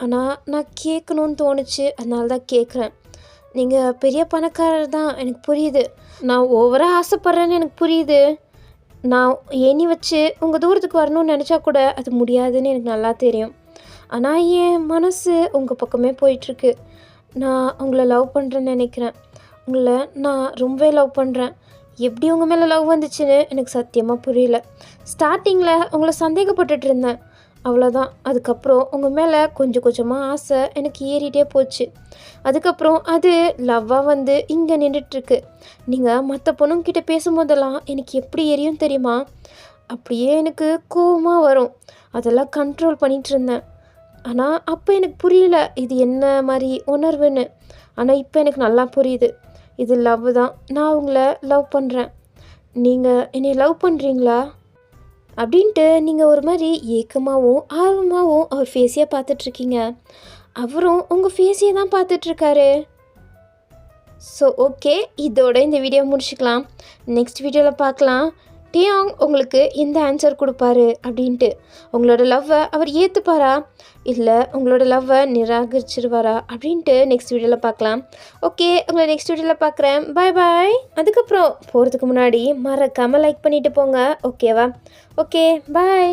ஆனால் நான் கேட்கணுன்னு தோணுச்சு, அதனால தான் கேட்குறேன். நீங்கள் பெரிய பணக்காரர் தான், எனக்கு புரியுது. நான் ஓவராக ஆசைப்பட்றேன்னு எனக்கு புரியுது. நான் ஏணி வச்சு உங்கள் தூரத்துக்கு வரணும்னு நினச்சா கூட அது முடியாதுன்னு எனக்கு நல்லா தெரியும். ஆனால் என் மனசு உங்கள் பக்கமே போயிட்டுருக்கு. நான் உங்களை லவ் பண்ணுறேன்னு நினைக்கிறேன். உங்களை நான் ரொம்பவே லவ் பண்ணுறேன். எப்படி உங்கள் மேலே லவ் வந்துச்சுன்னு எனக்கு சத்தியமாக புரியல. ஸ்டார்டிங்கில் உங்களை சந்தேகப்பட்டுட்டு இருந்தேன், அவ்வளோதான். அதுக்கப்புறம் உங்கள் மேலே கொஞ்சம் கொஞ்சமாக ஆசை எனக்கு ஏறிட்டே போச்சு. அதுக்கப்புறம் அது லவ்வாக வந்து இங்கே நின்றுட்டுருக்கு. நீங்கள் மற்ற பொண்ணுங்கிட்ட பேசும்போதெல்லாம் எனக்கு எப்படி எரியும் தெரியுமா? அப்படியே எனக்கு கோவமாக வரும். அதெல்லாம் கண்ட்ரோல் பண்ணிகிட்டு இருந்தேன். ஆனால் அப்போ எனக்கு புரியல இது என்ன மாதிரி உணர்வுன்னு. ஆனால் இப்போ எனக்கு நல்லா புரியுது, இது லவ் தான். நான் உங்களை லவ் பண்ணுறேன். நீங்கள் என்னை லவ் பண்ணுறீங்களா அப்படின்ட்டு நீங்கள் ஒரு மாதிரி ஏக்கமாகவும் ஆர்வமாகவும் அவர் ஃபேஸையே பார்த்துட்ருக்கீங்க. அவரும் உங்கள் ஃபேஸையே தான் பார்த்துட்ருக்காரு. ஸோ ஓகே, இதோட இந்த வீடியோ முடிச்சுக்கலாம். நெக்ஸ்ட் வீடியோவில் பார்க்கலாம் டியாங் உங்களுக்கு எந்த ஆன்சர் கொடுப்பாரு அப்படின்ட்டு. உங்களோட லவ்வை அவர் ஏற்றுப்பாரா இல்லை உங்களோட லவ்வை நிராகரிச்சிருவாரா அப்படின்ட்டு நெக்ஸ்ட் வீடியோவில் பார்க்கலாம். ஓகே, உங்களை நெக்ஸ்ட் வீடியோவில் பார்க்குறேன். பாய் பாய். அதுக்கப்புறம் போகிறதுக்கு முன்னாடி மறக்காமல் லைக் பண்ணிவிட்டு போங்க, ஓகேவா? ஓகே, பாய்.